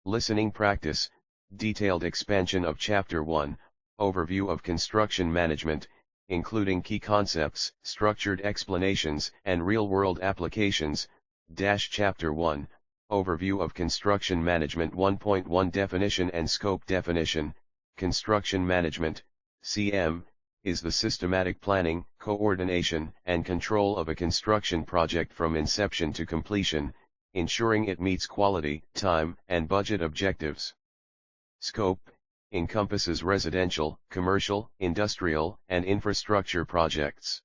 Listening practice, detailed expansion of Chapter 1, overview of construction management, including key concepts, structured explanations, and real-world applications. Chapter 1, overview of construction management 1.1 definition and scope definition. Construction management, CM, is the systematic planning, coordination, and control of a construction project from inception to completion, ensuring it meets quality, time, and budget objectives. Scope encompasses residential, commercial, industrial, and infrastructure projects.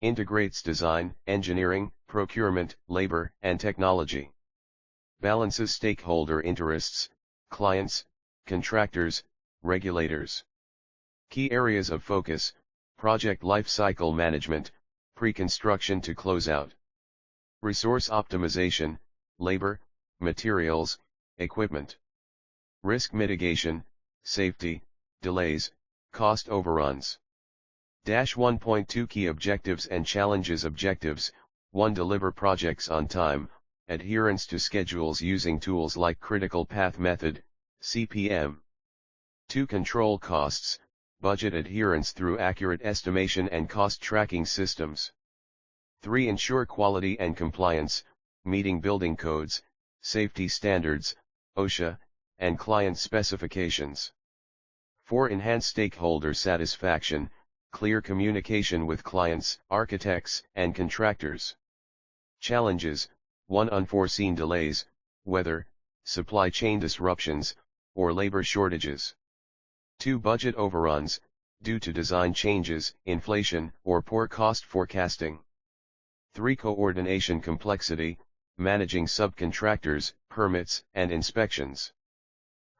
Integrates design, engineering, procurement, labor, and technology. Balances stakeholder interests, clients, contractors, regulators. Key areas of focus: project lifecycle management, pre-construction to closeout. Resource optimization, labor, materials, equipment. Risk mitigation, safety, delays, cost overruns. 1.2 Key objectives and challenges. Objectives: 1. Deliver projects on time, adherence to schedules using tools like critical path method, CPM. 2. Control costs, budget adherence through accurate estimation and cost tracking systems. 3. Ensure quality and compliance, meeting building codes, safety standards, OSHA, and client specifications. 4. Enhance stakeholder satisfaction, clear communication with clients, architects, and contractors. Challenges: 1. Unforeseen delays, weather, supply chain disruptions, or labor shortages. 2. Budget overruns, due to design changes, inflation, or poor cost forecasting. 3. Coordination complexity, managing subcontractors, permits, and inspections.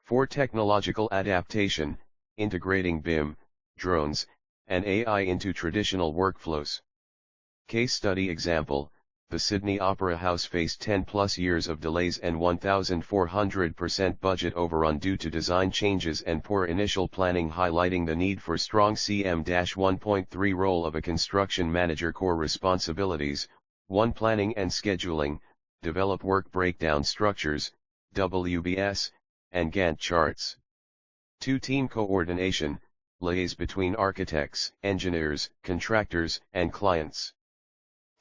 4. Technological adaptation, integrating BIM, drones, and AI into traditional workflows. Case study example: the Sydney Opera House faced 10+ years of delays and 1,400% budget overrun due to design changes and poor initial planning, highlighting the need for strong CM-1.3 role of a construction manager. Core responsibilities: 1. Planning and scheduling, develop work breakdown structures, WBS, and Gantt charts. 2. Team coordination, liaise between architects, engineers, contractors, and clients.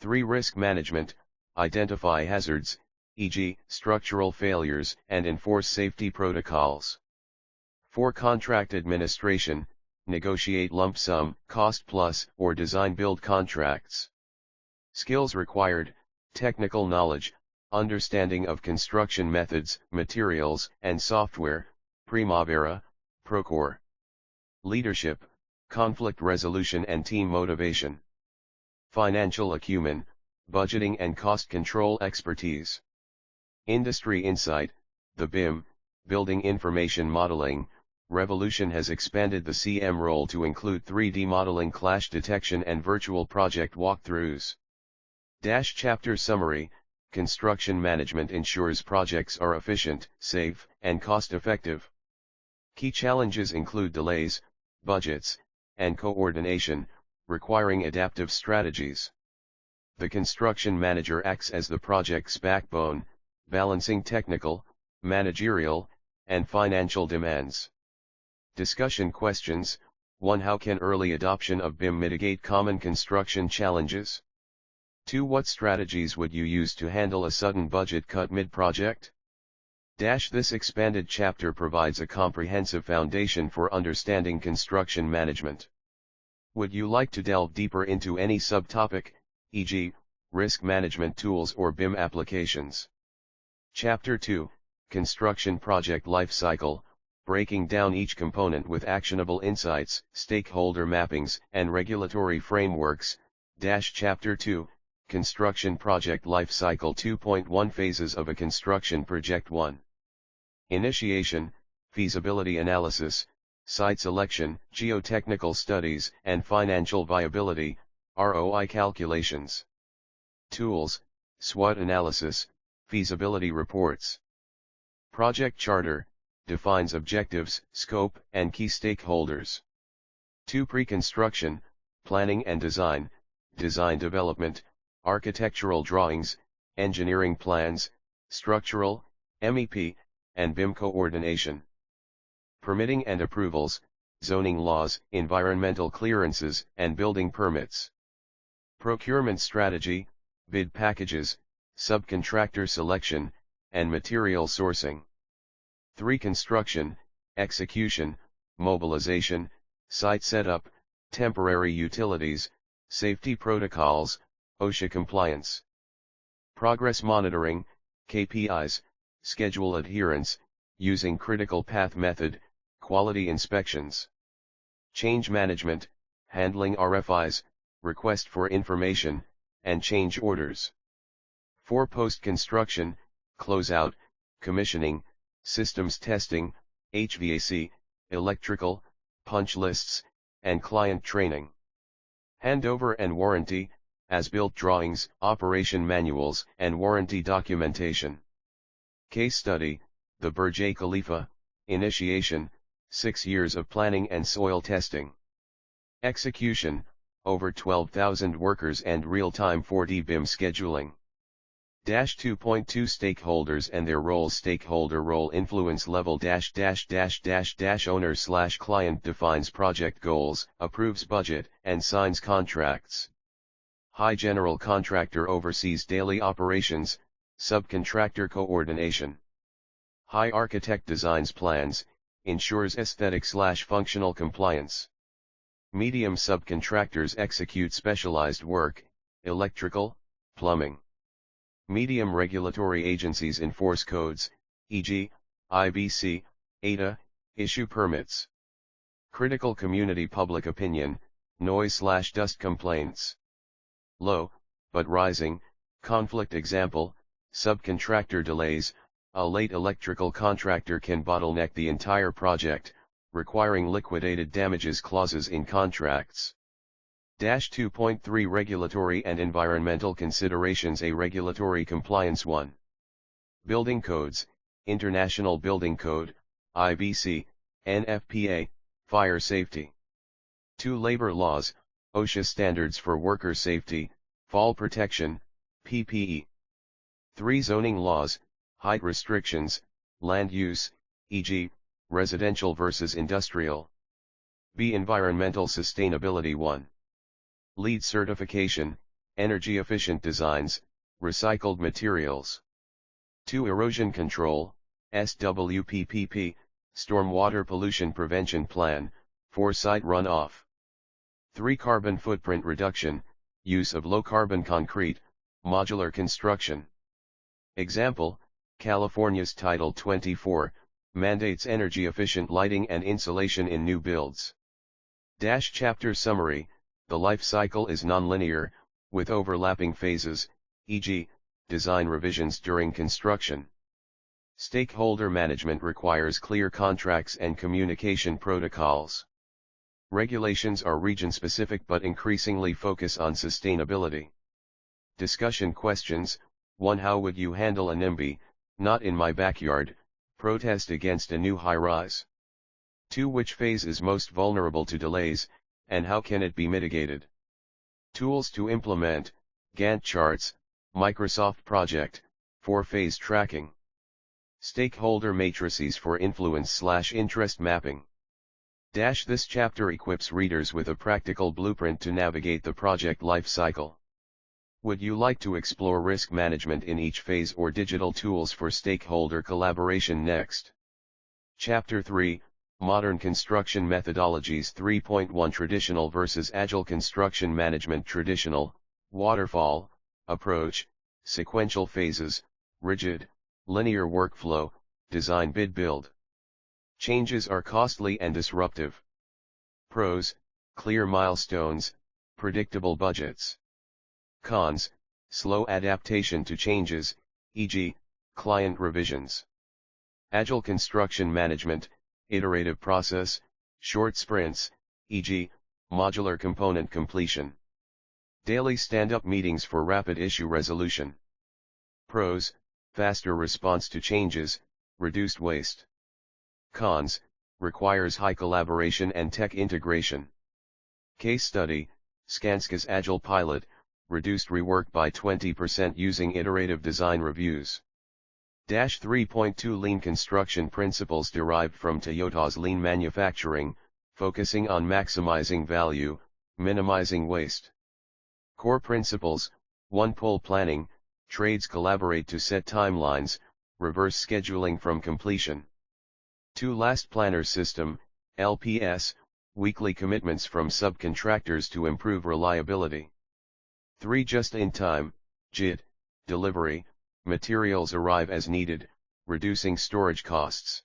3. Risk management, identify hazards, e.g., structural failures, and enforce safety protocols. 4. Contract administration, negotiate lump sum, cost plus, or design build contracts. Skills required: technical knowledge, understanding of construction methods, materials, and software, Primavera, Procore. Leadership, conflict resolution and team motivation. Financial acumen, budgeting and cost control expertise. Industry insight: the BIM, Building Information Modeling, revolution has expanded the CM role to include 3D modeling, clash detection, and virtual project walkthroughs. Chapter summary: construction management ensures projects are efficient, safe, and cost-effective. Key challenges include delays, budgets, and coordination, requiring adaptive strategies. The construction manager acts as the project's backbone, balancing technical, managerial, and financial demands. Discussion questions: 1. How can early adoption of BIM mitigate common construction challenges? 2. What strategies would you use to handle a sudden budget cut mid-project? This expanded chapter provides a comprehensive foundation for understanding construction management. Would you like to delve deeper into any subtopic, e.g., risk management tools or BIM applications? Chapter 2, Construction Project Lifecycle, breaking down each component with actionable insights, stakeholder mappings, and regulatory frameworks. Chapter 2, Construction Project Lifecycle 2.1 Phases of a Construction Project. 1. Initiation, feasibility analysis, site selection, geotechnical studies, and financial viability, ROI calculations. Tools, SWOT analysis, feasibility reports. Project charter, defines objectives, scope, and key stakeholders. 2. Pre-construction, planning and design, design development, architectural drawings, engineering plans, structural, MEP, and BIM coordination. Permitting and approvals, zoning laws, environmental clearances, and building permits. Procurement strategy, bid packages, subcontractor selection, and material sourcing. 3. Construction, execution, mobilization, site setup, temporary utilities, safety protocols, OSHA compliance. Progress monitoring, KPIs, schedule adherence, using critical path method, quality inspections. Change management, handling RFIs, request for information, and change orders. 4. Post-construction, closeout, commissioning, systems testing, HVAC, electrical, punch lists, and client training. Handover and warranty, as-built drawings, operation manuals, and warranty documentation. Case study, the Burj Khalifa, initiation, 6 years of planning and soil testing. Execution, over 12,000 workers and real-time 4D BIM scheduling. 2.2 Stakeholders and their roles. Stakeholder role, influence level owner/client defines project goals, approves budget, and signs contracts. High general contractor oversees daily operations, subcontractor coordination. High architect designs plans, ensures aesthetic/functional compliance. Medium subcontractors execute specialized work, electrical, plumbing. Medium regulatory agencies enforce codes, e.g., IBC, ADA, issue permits. Critical community public opinion, noise/dust complaints. Low, but rising, conflict example, subcontractor delays, a late electrical contractor can bottleneck the entire project, requiring liquidated damages clauses in contracts. 2.3 Regulatory and environmental considerations. A regulatory compliance 1. Building codes, International Building Code, IBC, NFPA, fire safety. 2. Labor laws, OSHA standards for worker safety, fall protection, PPE. 3. Zoning laws, height restrictions, land use, e.g., residential versus industrial. B. Environmental sustainability 1. LEED certification, energy-efficient designs, recycled materials. 2. Erosion control, SWPPP, stormwater pollution prevention plan, for site runoff. 3. Carbon footprint reduction, use of low-carbon concrete, modular construction. Example, California's Title 24, mandates energy-efficient lighting and insulation in new builds. Chapter summary. The life cycle is nonlinear, with overlapping phases, e.g., design revisions during construction. Stakeholder management requires clear contracts and communication protocols. Regulations are region-specific but increasingly focus on sustainability. Discussion questions. 1. How would you handle a NIMBY, not in my backyard, protest against a new high-rise? 2. Which phase is most vulnerable to delays, and how can it be mitigated? Tools to implement, Gantt charts, Microsoft Project, 4-phase tracking. Stakeholder matrices for influence/interest mapping. This chapter equips readers with a practical blueprint to navigate the project life cycle. Would you like to explore risk management in each phase or digital tools for stakeholder collaboration next? Chapter 3, Modern Construction Methodologies. 3.1 Traditional versus Agile Construction Management. Traditional, waterfall, approach, sequential phases, rigid, linear workflow, design bid build. Changes are costly and disruptive. Pros, clear milestones, predictable budgets. Cons, slow adaptation to changes, e.g., client revisions. Agile construction management, iterative process, short sprints, e.g., modular component completion. Daily stand-up meetings for rapid issue resolution. Pros, faster response to changes, reduced waste. Cons, requires high collaboration and tech integration. Case study, Skanska's Agile pilot, reduced rework by 20% using iterative design reviews. 3.2 Lean construction principles derived from Toyota's lean manufacturing, focusing on maximizing value, minimizing waste. Core principles: 1. Pull planning, trades collaborate to set timelines, reverse scheduling from completion. 2. Last planner system, LPS, weekly commitments from subcontractors to improve reliability. 3. Just-in-time, JIT, delivery, materials arrive as needed, reducing storage costs.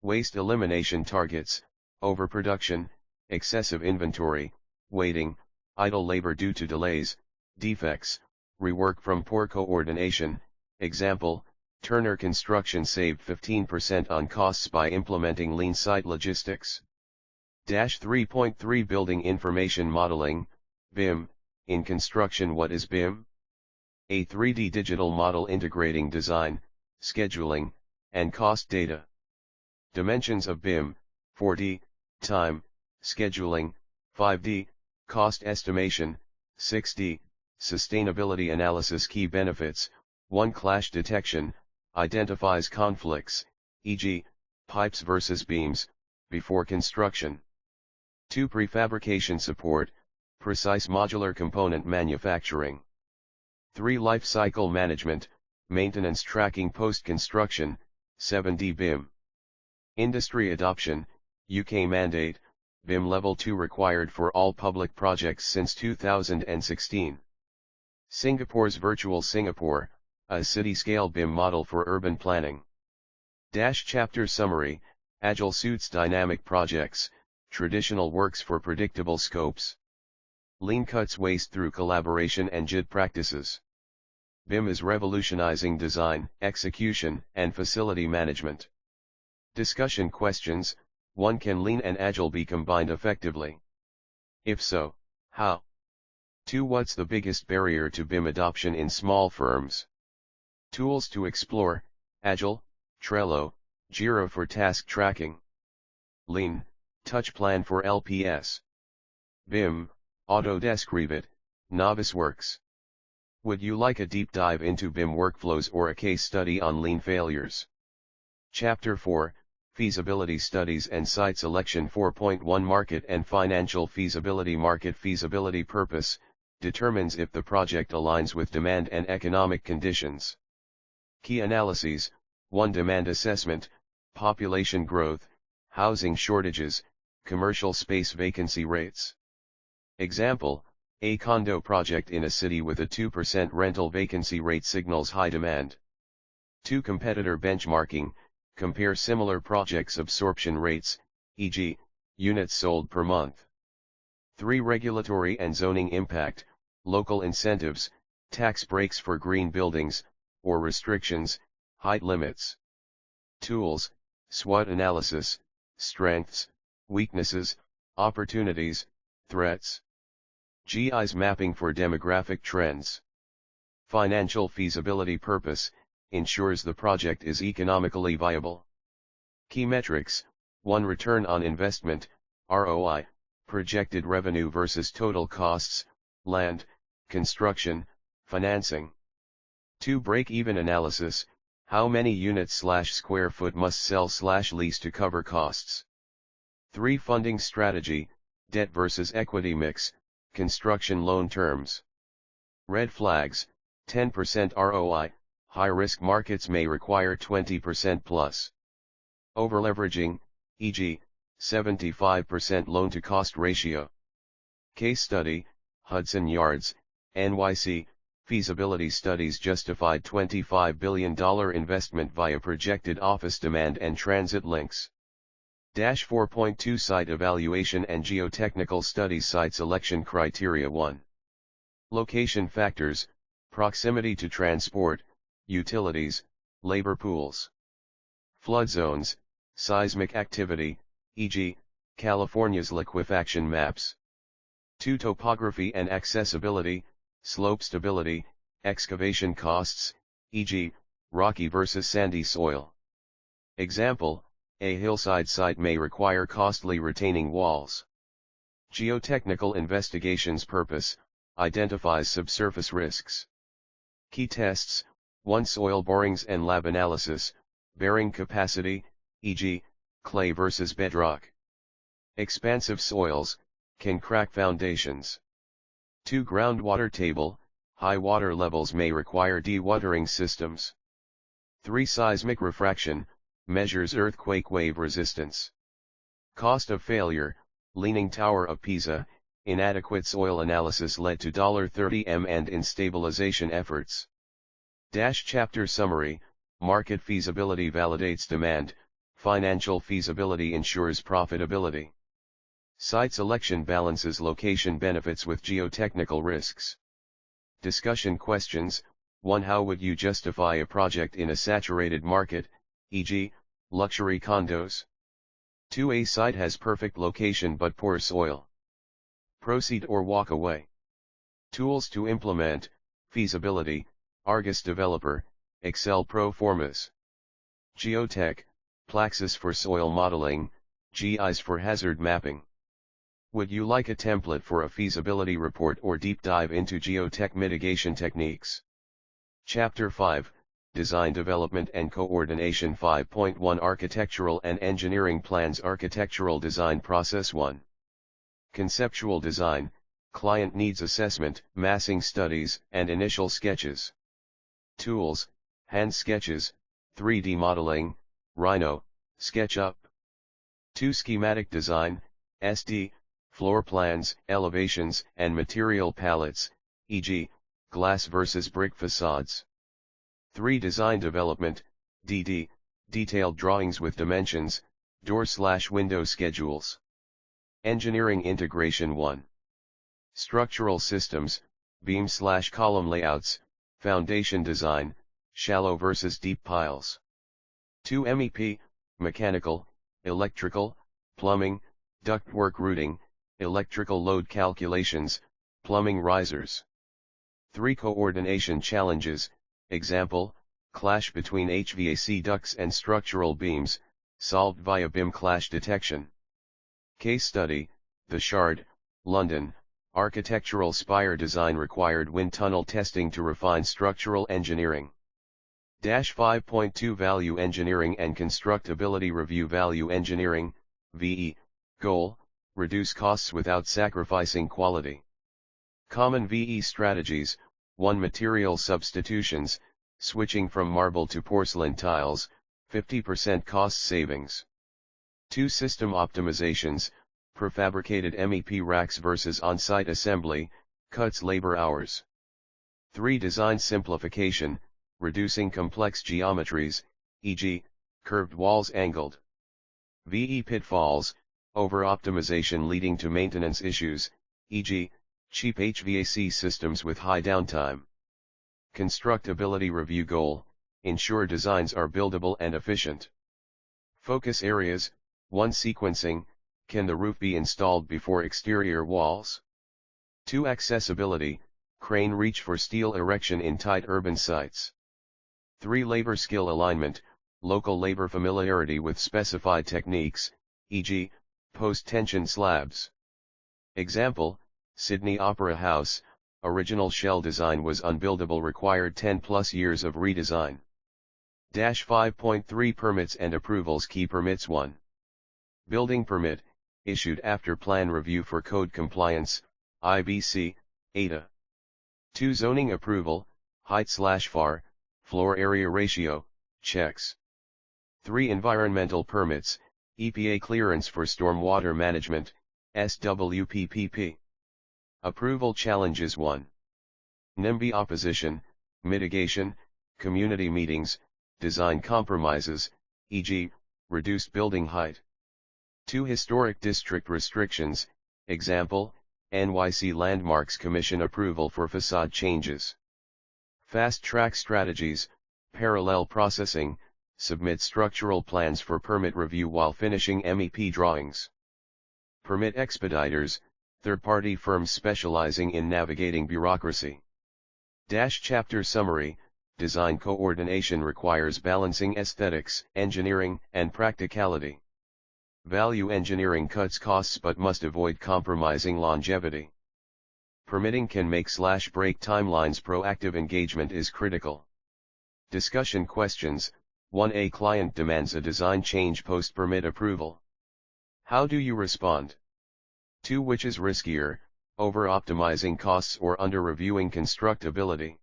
Waste elimination targets: overproduction, excessive inventory, waiting, idle labor due to delays, defects, rework from poor coordination. Example: Turner Construction saved 15% on costs by implementing lean site logistics. 3.3 Building Information Modeling, BIM. In construction, what is BIM? A 3D digital model integrating design, scheduling, and cost data. Dimensions of BIM: 4D, time, scheduling; 5D, cost estimation; 6D, sustainability analysis. Key benefits: 1. Clash detection, identifies conflicts, e.g., pipes versus beams, before construction. 2. Prefabrication support, precise modular component manufacturing. 3. Lifecycle management, maintenance tracking post-construction, 7D BIM. Industry adoption: UK mandate, BIM Level 2 required for all public projects since 2016. Singapore's Virtual Singapore, a city-scale BIM model for urban planning. Chapter summary: Agile suits dynamic projects, traditional works for predictable scopes. Lean cuts waste through collaboration and JIT practices. BIM is revolutionizing design, execution, and facility management. Discussion questions: 1. Can Lean and Agile be combined effectively? If so, how? 2. What's the biggest barrier to BIM adoption in small firms? Tools to explore: Agile, Trello, Jira for task tracking. Lean, Touchplan for LPS. BIM, Autodesk Revit, Navisworks. Would you like a deep dive into BIM workflows or a case study on Lean failures? Chapter 4, Feasibility Studies and Site Selection. 4.1 Market and Financial Feasibility. Market feasibility purpose, determines if the project aligns with demand and economic conditions. Key analyses: 1. Demand assessment, population growth, housing shortages, commercial space vacancy rates. Example: a condo project in a city with a 2% rental vacancy rate signals high demand. 2. Competitor benchmarking, compare similar projects' absorption rates, e.g., units sold per month. 3. Regulatory and zoning impact, local incentives, tax breaks for green buildings, or restrictions, height limits. Tools: SWOT analysis, strengths, weaknesses, opportunities, threats. GIS mapping for demographic trends. Financial feasibility purpose, ensures the project is economically viable. Key metrics: 1. Return on investment, ROI, projected revenue versus total costs, land, construction, financing. 2. Break-even analysis, how many units/square foot must sell/lease to cover costs. 3. Funding strategy, debt versus equity mix, construction loan terms. Red flags: 10% ROI, high-risk markets may require 20% plus. Overleveraging, e.g., 75% loan-to-cost ratio. Case study: Hudson Yards, NYC, feasibility studies justified $25 billion investment via projected office demand and transit links. 4.2 Site evaluation and geotechnical studies. Site selection criteria. 1. Location factors, proximity to transport, utilities, labor pools. Flood zones, seismic activity, e.g., California's liquefaction maps. 2. Topography and accessibility, slope stability, excavation costs, e.g., rocky versus sandy soil. Example: a hillside site may require costly retaining walls. Geotechnical investigations purpose, identifies subsurface risks. Key tests: 1. Soil borings and lab analysis, bearing capacity, e.g., clay versus bedrock. Expansive soils can crack foundations. 2. Groundwater table, high water levels may require dewatering systems. 3. Seismic refraction, measures earthquake wave resistance. Cost of failure, Leaning Tower of Pisa, inadequate soil analysis led to $30 million and in stabilization efforts. Chapter summary, market feasibility validates demand, financial feasibility ensures profitability. Site selection balances location benefits with geotechnical risks. Discussion questions, 1. How would you justify a project in a saturated market, e.g., luxury condos? 2. A site has perfect location but poor soil. Proceed or walk away. Tools to implement, feasibility, Argus Developer, Excel Pro Formas. Geotech, Plaxis for soil modeling, GIS for hazard mapping. Would you like a template for a feasibility report or deep dive into geotech mitigation techniques? Chapter 5, Design Development and Coordination 5.1 Architectural and Engineering Plans Architectural Design Process 1. Conceptual Design, Client Needs Assessment, Massing Studies, and Initial Sketches. Tools, Hand Sketches, 3D Modeling, Rhino, SketchUp. 2. Schematic Design, SD, Floor Plans, Elevations, and Material Palettes, e.g., glass versus brick facades. 3. Design Development, DD, Detailed Drawings with Dimensions, Door/window Schedules. Engineering Integration 1. Structural Systems, Beam/column Layouts, Foundation Design, Shallow versus Deep Piles. 2. MEP, Mechanical, Electrical, Plumbing, Ductwork Routing, Electrical Load Calculations, Plumbing Risers. 3. Coordination Challenges, Example, clash between HVAC ducts and structural beams, solved via BIM clash detection. Case study, The Shard, London, architectural spire design required wind tunnel testing to refine structural engineering. 5.2 Value Engineering and Constructability Review. Value Engineering, VE, goal, reduce costs without sacrificing quality. Common VE strategies, 1. Material substitutions, switching from marble to porcelain tiles, 50% cost savings. 2. System optimizations, prefabricated MEP racks versus on-site assembly, cuts labor hours. 3. Design simplification, reducing complex geometries, e.g., curved walls angled. VE pitfalls, over-optimization leading to maintenance issues, e.g., cheap HVAC systems with high downtime. Constructability review goal, ensure designs are buildable and efficient. Focus areas, 1. Sequencing, can the roof be installed before exterior walls? 2. Accessibility, crane reach for steel erection in tight urban sites. 3. Labor skill alignment, local labor familiarity with specified techniques, e.g., post-tension slabs. Example, Sydney Opera House, original shell design was unbuildable, required 10+ years of redesign. 5.3 Permits and approvals. Key permits. 1. Building permit, issued after plan review for code compliance, IBC, ADA. 2. Zoning approval, height/FAR, floor area ratio, checks. 3. Environmental permits, EPA clearance for stormwater management, SWPPP. Approval challenges. 1. NIMBY opposition, mitigation, community meetings, design compromises, e.g., reduced building height. 2. Historic district restrictions, example, NYC Landmarks Commission approval for facade changes. Fast track strategies, parallel processing, submit structural plans for permit review while finishing MEP drawings. Permit expediters, third-party firms specializing in navigating bureaucracy. Chapter summary, design coordination requires balancing aesthetics, engineering, and practicality. Value engineering cuts costs but must avoid compromising longevity. Permitting can make/break timelines. Proactive engagement is critical. Discussion questions. 1. A client demands a design change post-permit approval. How do you respond? 2. Which is riskier, over-optimizing costs or under-reviewing constructability?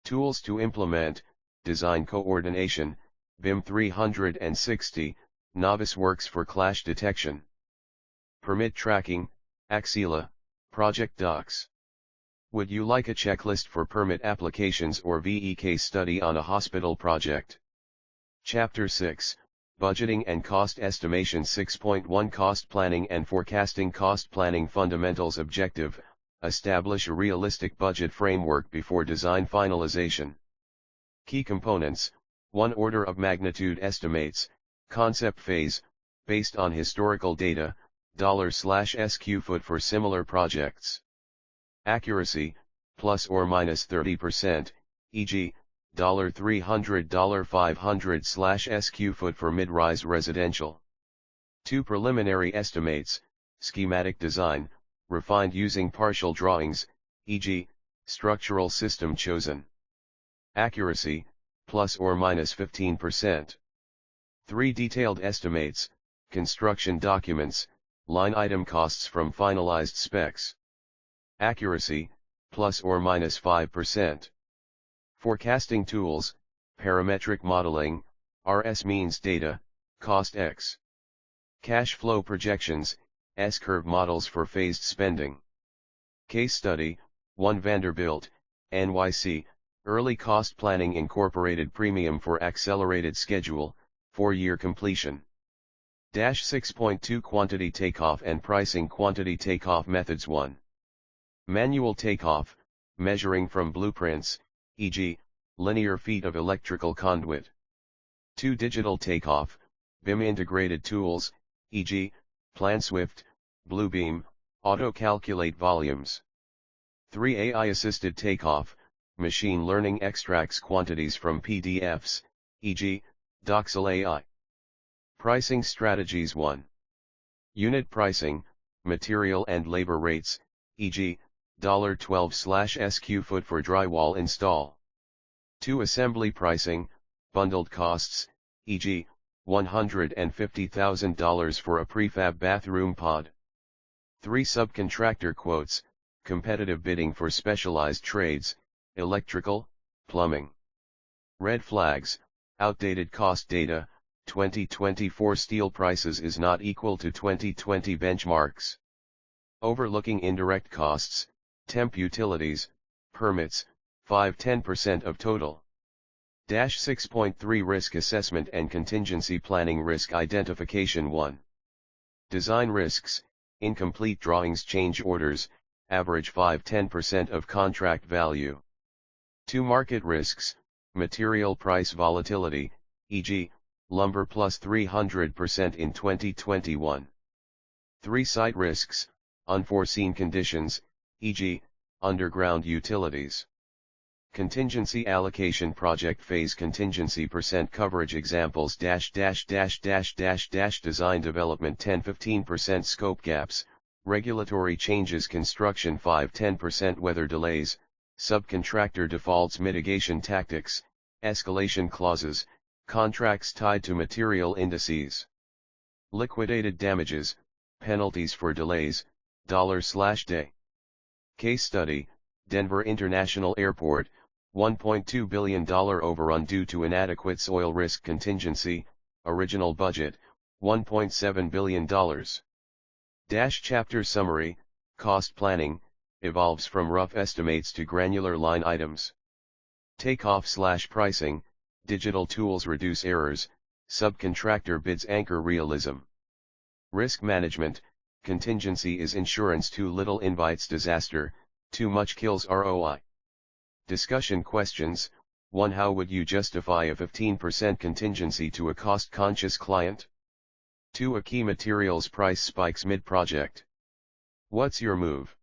Tools to implement, design coordination, BIM 360, Novice works for clash detection. Permit tracking, Axela, project docs. Would you like a checklist for permit applications or VE case study on a hospital project? Chapter 6, Budgeting and Cost Estimation 6.1 Cost Planning and Forecasting. Cost Planning Fundamentals. Objective: establish a realistic budget framework before design finalization. Key components: 1. Order of magnitude estimates, concept phase, based on historical data, $/SQ foot for similar projects. Accuracy, plus or minus 30%, e.g., $300, $500/SQ foot for mid-rise residential. 2. Preliminary estimates, schematic design, refined using partial drawings, e.g., structural system chosen. Accuracy, plus or minus 15%. 3. Detailed estimates, construction documents, line item costs from finalized specs. Accuracy, plus or minus 5%. Forecasting tools, parametric modeling, RS means data, cost X. Cash flow projections, S-curve models for phased spending. Case study, 1. Vanderbilt, NYC, early cost planning incorporated premium for accelerated schedule, 4-year completion. 6.2 Quantity takeoff and pricing. Quantity takeoff methods. 1. Manual takeoff, measuring from blueprints, e.g., linear feet of electrical conduit. 2. Digital takeoff, BIM integrated tools, e.g., PlanSwift, Bluebeam, auto-calculate volumes. 3. AI-assisted takeoff, machine learning extracts quantities from PDFs, e.g., Doxel AI. Pricing strategies. 1. Unit pricing, material and labor rates, e.g., $12/SQ foot for drywall install. 2. Assembly pricing, bundled costs, e.g., $150,000 for a prefab bathroom pod. 3. Subcontractor quotes, competitive bidding for specialized trades, electrical, plumbing. Red flags, outdated cost data, 2024 steel prices is not equal to 2020 benchmarks. Overlooking indirect costs, temp utilities, permits, 5-10% of total. 6.3 Risk assessment and contingency planning. Risk identification. 1. Design risks, incomplete drawings, change orders, average 5-10% of contract value. 2. Market risks, material price volatility, e.g., lumber plus 300% in 2021. 3. Site risks, unforeseen conditions, e.g., underground utilities. Contingency allocation. Project phase contingency percent coverage. Examples: design development 10-15% scope gaps, regulatory changes construction 5-10% weather delays, subcontractor defaults mitigation tactics, escalation clauses, contracts tied to material indices. Liquidated damages, penalties for delays, $/day. Case study, Denver International Airport, $1.2 billion overrun due to inadequate soil risk contingency, original budget, $1.7 billion. Chapter summary, cost planning, evolves from rough estimates to granular line items. Takeoff/pricing, digital tools reduce errors, subcontractor bids anchor realism. Risk management, contingency is insurance, too little invites disaster, too much kills ROI. Discussion questions. 1. How would you justify a 15% contingency to a cost-conscious client? 2. A key materials price spikes mid-project. What's your move?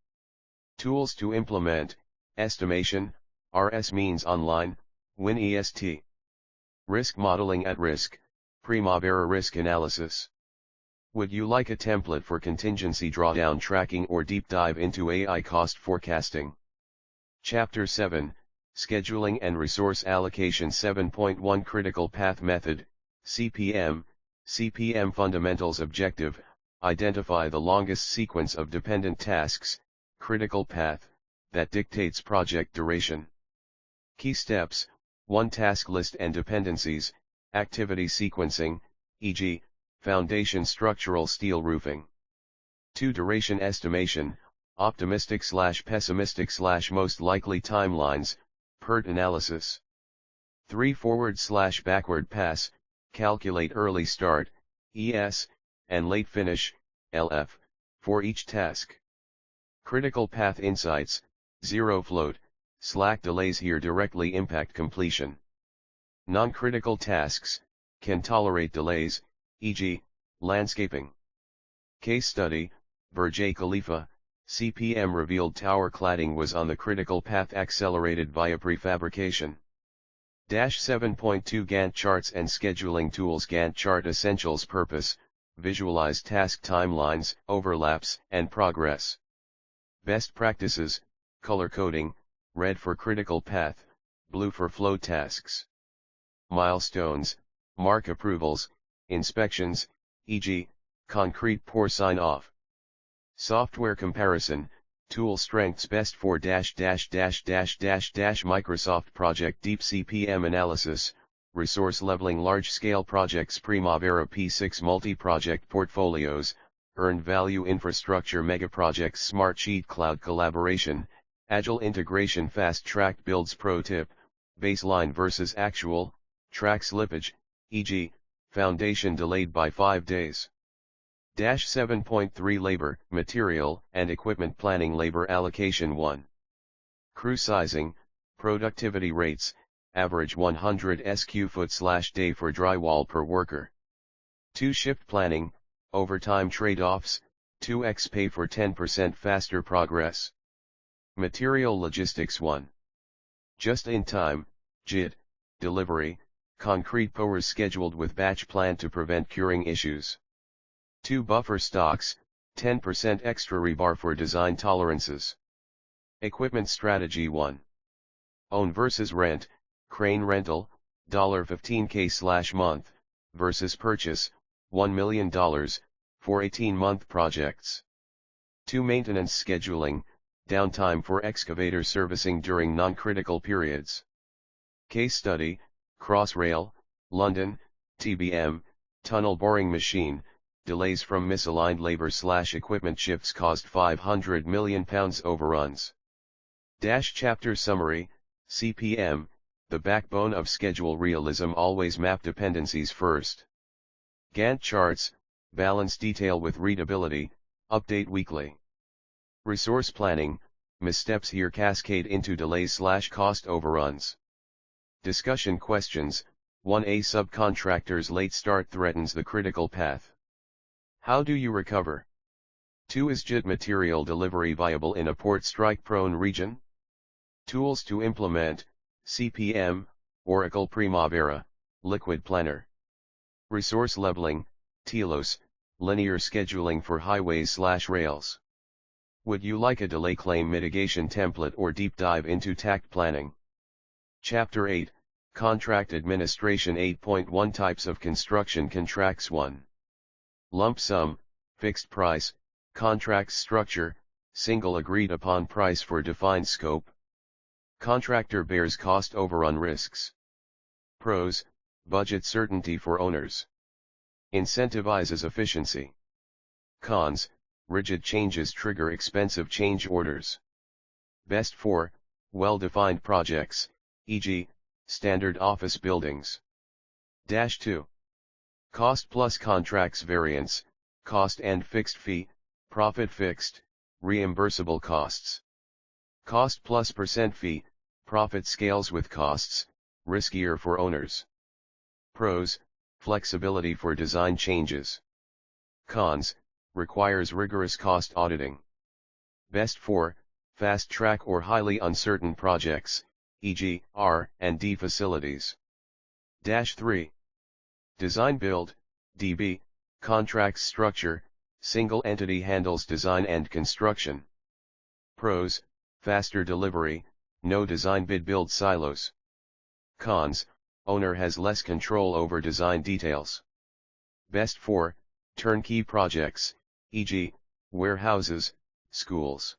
Tools to implement, estimation, RS means online, Win EST. Risk modeling at risk, Primavera risk analysis. Would you like a template for contingency drawdown tracking or deep dive into AI cost forecasting? Chapter 7, Scheduling and Resource Allocation 7.1 Critical Path Method, CPM, CPM Fundamentals Objective, identify the longest sequence of dependent tasks, critical path, that dictates project duration. Key steps, 1. Task list and dependencies, activity sequencing, e.g., foundation structural steel roofing. 2. Duration estimation, optimistic/pessimistic/most likely timelines, PERT analysis. 3. Forward/backward pass, calculate early start, ES, and late finish, LF, for each task. Critical path insights, zero float, slack delays here directly impact completion. Non-critical tasks, can tolerate delays, e.g., landscaping. Case study, Burj Khalifa, CPM revealed tower cladding was on the critical path accelerated via prefabrication. 7.2 Gantt charts and scheduling tools. Gantt chart essentials. Purpose, visualize task timelines, overlaps, and progress. Best practices, color coding, red for critical path, blue for flow tasks. Milestones, mark approvals, inspections, e.g., concrete pour sign-off. Software comparison, tool strengths. Best for Microsoft project. Deep CPM analysis, resource leveling. Large-scale projects. Primavera P6 multi-project portfolios, earned value infrastructure. Megaprojects. Smartsheet cloud collaboration, Agile integration. Fast-tracked builds. Pro tip, baseline versus actual, track slippage, e.g., foundation delayed by 5 days. 7.3 Labor, material, and equipment planning. Labor allocation. 1. Crew sizing, productivity rates, average 100 sq ft/day for drywall per worker. 2. Shift planning, overtime trade-offs, 2x pay for 10% faster progress. Material logistics. 1. Just-in-time, JIT, delivery, concrete pours scheduled with batch plan to prevent curing issues. 2. Buffer stocks, 10% extra rebar for design tolerances. Equipment strategy. 1. Own versus rent, crane rental, $15K/month, versus purchase, $1 million, for 18-month projects. 2. Maintenance scheduling, downtime for excavator servicing during non-critical periods. Case study, Crossrail, London, TBM, tunnel boring machine, delays from misaligned labor/equipment shifts caused £500 million overruns. Chapter summary, CPM, the backbone of schedule realism. Always map dependencies first. Gantt charts, balance detail with readability, update weekly. Resource planning, missteps here cascade into delays/cost overruns. Discussion questions, 1A subcontractor's late start threatens the critical path. How do you recover? 2. Is JIT material delivery viable in a port strike-prone region? Tools to implement, CPM, Oracle Primavera, Liquid Planner. Resource leveling, TELOS, linear scheduling for highways/rails. Would you like a delay claim mitigation template or deep dive into TACT planning? Chapter 8, Contract Administration. 8.1 Types of construction contracts. 1. Lump sum, fixed price, contracts structure, single agreed upon price for defined scope. Contractor bears cost overrun risks. Pros, budget certainty for owners. Incentivizes efficiency. Cons, rigid changes trigger expensive change orders. Best for, well-defined projects, e.g., standard office buildings. 2. Cost plus contracts. Variance, cost and fixed fee, profit fixed, reimbursable costs. Cost plus percent fee, profit scales with costs, riskier for owners. Pros, flexibility for design changes. Cons, requires rigorous cost auditing. Best for, fast track or highly uncertain projects, e.g., R&D facilities. 3. Design build, DB, contracts structure, single entity handles design and construction. Pros, faster delivery, no design bid build silos. Cons, owner has less control over design details. Best for turnkey projects, e.g., warehouses, schools.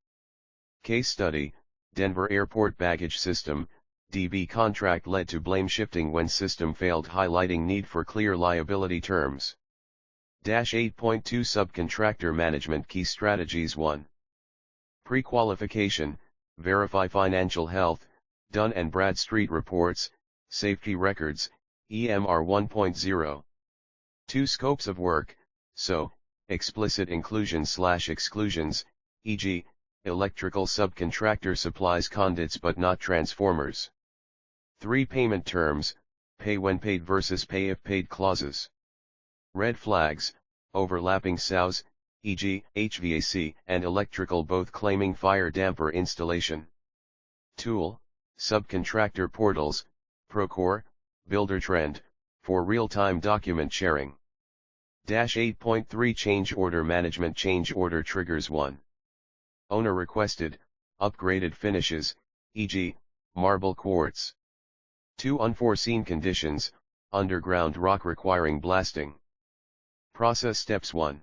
Case study, Denver Airport Baggage System, DB contract led to blame shifting when system failed, highlighting need for clear liability terms. 8.2 Subcontractor Management Key Strategies 1. Pre-qualification, verify financial health, Dun & Bradstreet reports, safety records, EMR 1.0. 2. Scopes of work, so, explicit inclusions/exclusions, e.g., electrical subcontractor supplies conduits but not transformers. 3. Payment terms, pay when paid versus pay if paid clauses. Red flags, overlapping SOWs, e.g., HVAC and electrical both claiming fire damper installation. Tool, subcontractor portals, Procore, Buildertrend, for real-time document sharing. 8.3 Change order management. Change order triggers 1. Owner requested, upgraded finishes, e.g., marble quartz. 2. Unforeseen conditions, underground rock requiring blasting. Process steps 1.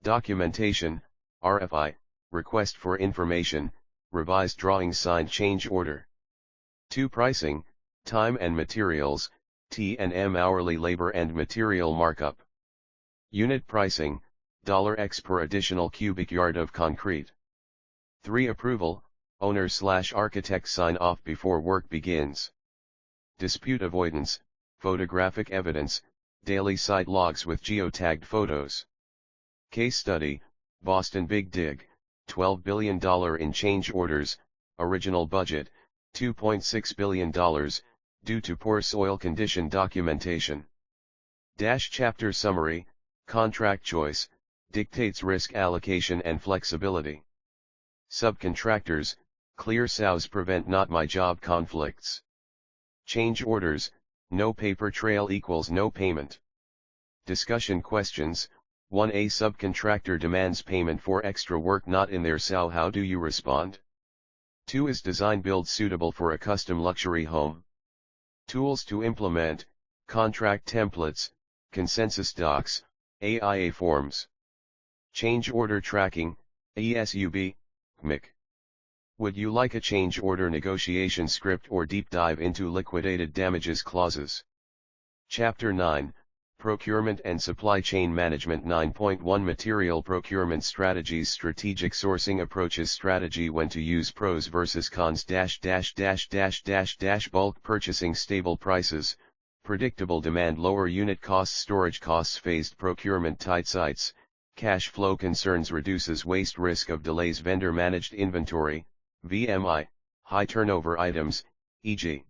Documentation, RFI, request for information, revised drawings, signed change order. 2. Pricing, time and materials, T&M hourly labor and material markup. Unit pricing, $X per additional cubic yard of concrete. 3. Approval, owner/architect sign off before work begins. Dispute avoidance, photographic evidence, daily site logs with geotagged photos. Case study, Boston Big Dig, $12 billion in change orders, original budget, $2.6 billion, due to poor soil condition documentation. Chapter summary, contract choice, dictates risk allocation and flexibility. Subcontractors, clear SOWs prevent not my job conflicts. Change orders, no paper trail equals no payment. Discussion questions, 1. A subcontractor demands payment for extra work not in their SOW. How do you respond? 2. Is design build suitable for a custom luxury home? Tools to implement, contract templates, consensus docs, AIA forms. Change order tracking, ESUB, MIC. Would you like a change order negotiation script or deep dive into liquidated damages clauses? Chapter 9, Procurement and Supply Chain Management. 9.1 Material Procurement Strategies. Strategic sourcing approaches. Strategy when to use. Pros versus cons. Bulk purchasing. Stable prices, predictable demand. Lower unit costs. Storage costs. Phased procurement. Tight sites, cash flow concerns. Reduces waste risk of delays. Vendor managed inventory, VMI, high turnover items, e.g.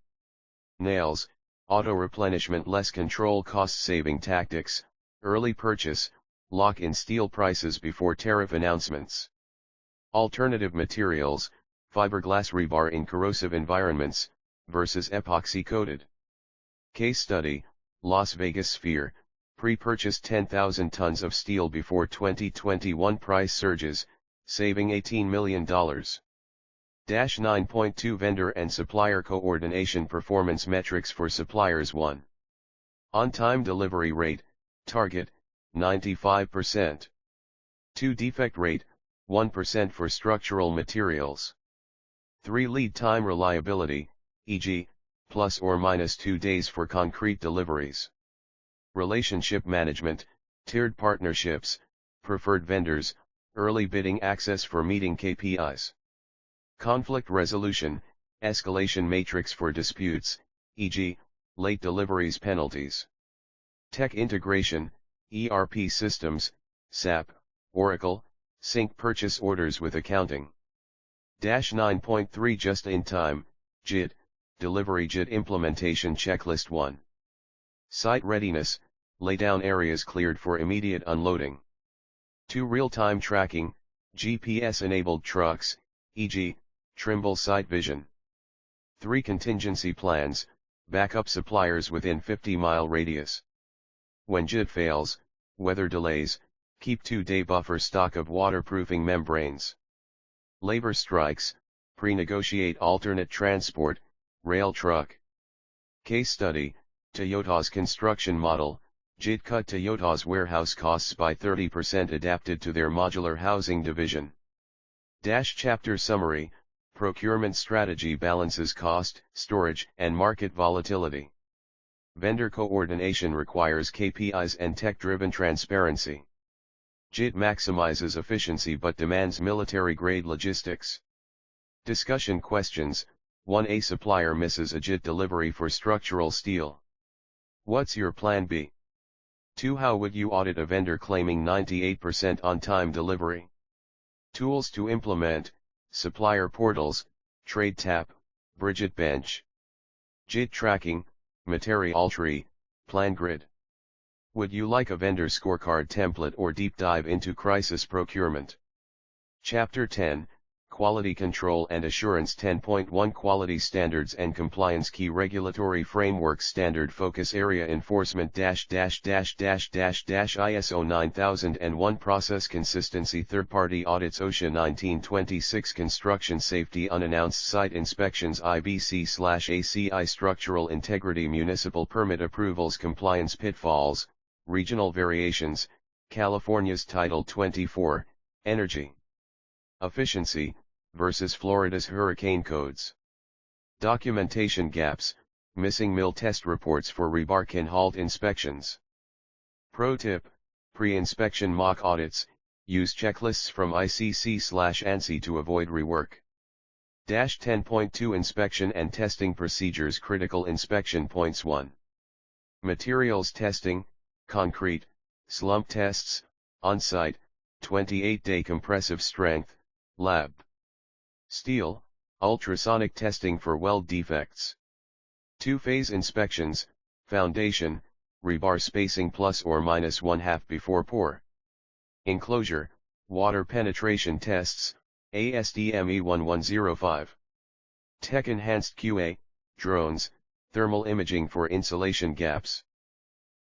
nails, auto replenishment. Less control. Cost saving tactics, early purchase, lock in steel prices before tariff announcements. Alternative materials, fiberglass rebar in corrosive environments, versus epoxy coated. Case study, Las Vegas Sphere, pre-purchased 10,000 tons of steel before 2021 price surges, saving $18 million. 9.2 Vendor and Supplier Coordination. Performance metrics for suppliers. 1. On-time delivery rate, target, 95%. 2. Defect rate, 1% for structural materials. 3. Lead time reliability, e.g., plus or minus 2 days for concrete deliveries. Relationship management, tiered partnerships, preferred vendors, early bidding access for meeting KPIs. Conflict resolution, escalation matrix for disputes, e.g., late deliveries penalties. Tech integration, ERP systems, SAP, Oracle, sync purchase orders with accounting. 9.3 Just-in-time, JIT, delivery JIT implementation checklist. 1. Site readiness, laydown areas cleared for immediate unloading. 2. Real-time tracking, GPS-enabled trucks, e.g., Trimble Site Vision. 3. Contingency plans, backup suppliers within 50-mile radius. When JIT fails, weather delays, keep 2-day buffer stock of waterproofing membranes. Labor strikes, pre-negotiate alternate transport, rail truck. Case study, Toyota's construction model, JIT cut Toyota's warehouse costs by 30% adapted to their modular housing division. Chapter summary, procurement strategy balances cost, storage, and market volatility. Vendor coordination requires KPIs and tech-driven transparency. JIT maximizes efficiency but demands military-grade logistics. Discussion questions. 1. A supplier misses a JIT delivery for structural steel. What's your plan B? 2. How would you audit a vendor claiming 98% on-time delivery? Tools to implement, supplier portals, TradeTap, Bridget Bench. JIT tracking, material tree, plan grid. Would you like a vendor scorecard template or deep dive into crisis procurement? Chapter 10, Quality Control and Assurance. 10.1 Quality Standards and Compliance. Key Regulatory Frameworks. Standard Focus Area Enforcement ISO 9001 Process Consistency. Third-party audits. OSHA 1926 Construction Safety. Unannounced Site Inspections. IBC/ACI Structural Integrity. Municipal Permit Approvals. Compliance Pitfalls, Regional Variations. California's Title 24, Energy Efficiency versus Florida's hurricane codes. Documentation gaps, missing mill test reports for rebar can halt inspections. Pro tip, pre-inspection mock audits, use checklists from ICC/ANSI to avoid rework. 10.2 Inspection and Testing Procedures. Critical inspection points. 1. Materials testing, concrete, slump tests, on-site, 28-day compressive strength, lab. Steel, ultrasonic testing for weld defects. 2-phase inspections, foundation, rebar spacing plus or minus 1/2 before pour. Enclosure, water penetration tests, ASTM E1105. Tech enhanced QA, drones, thermal imaging for insulation gaps.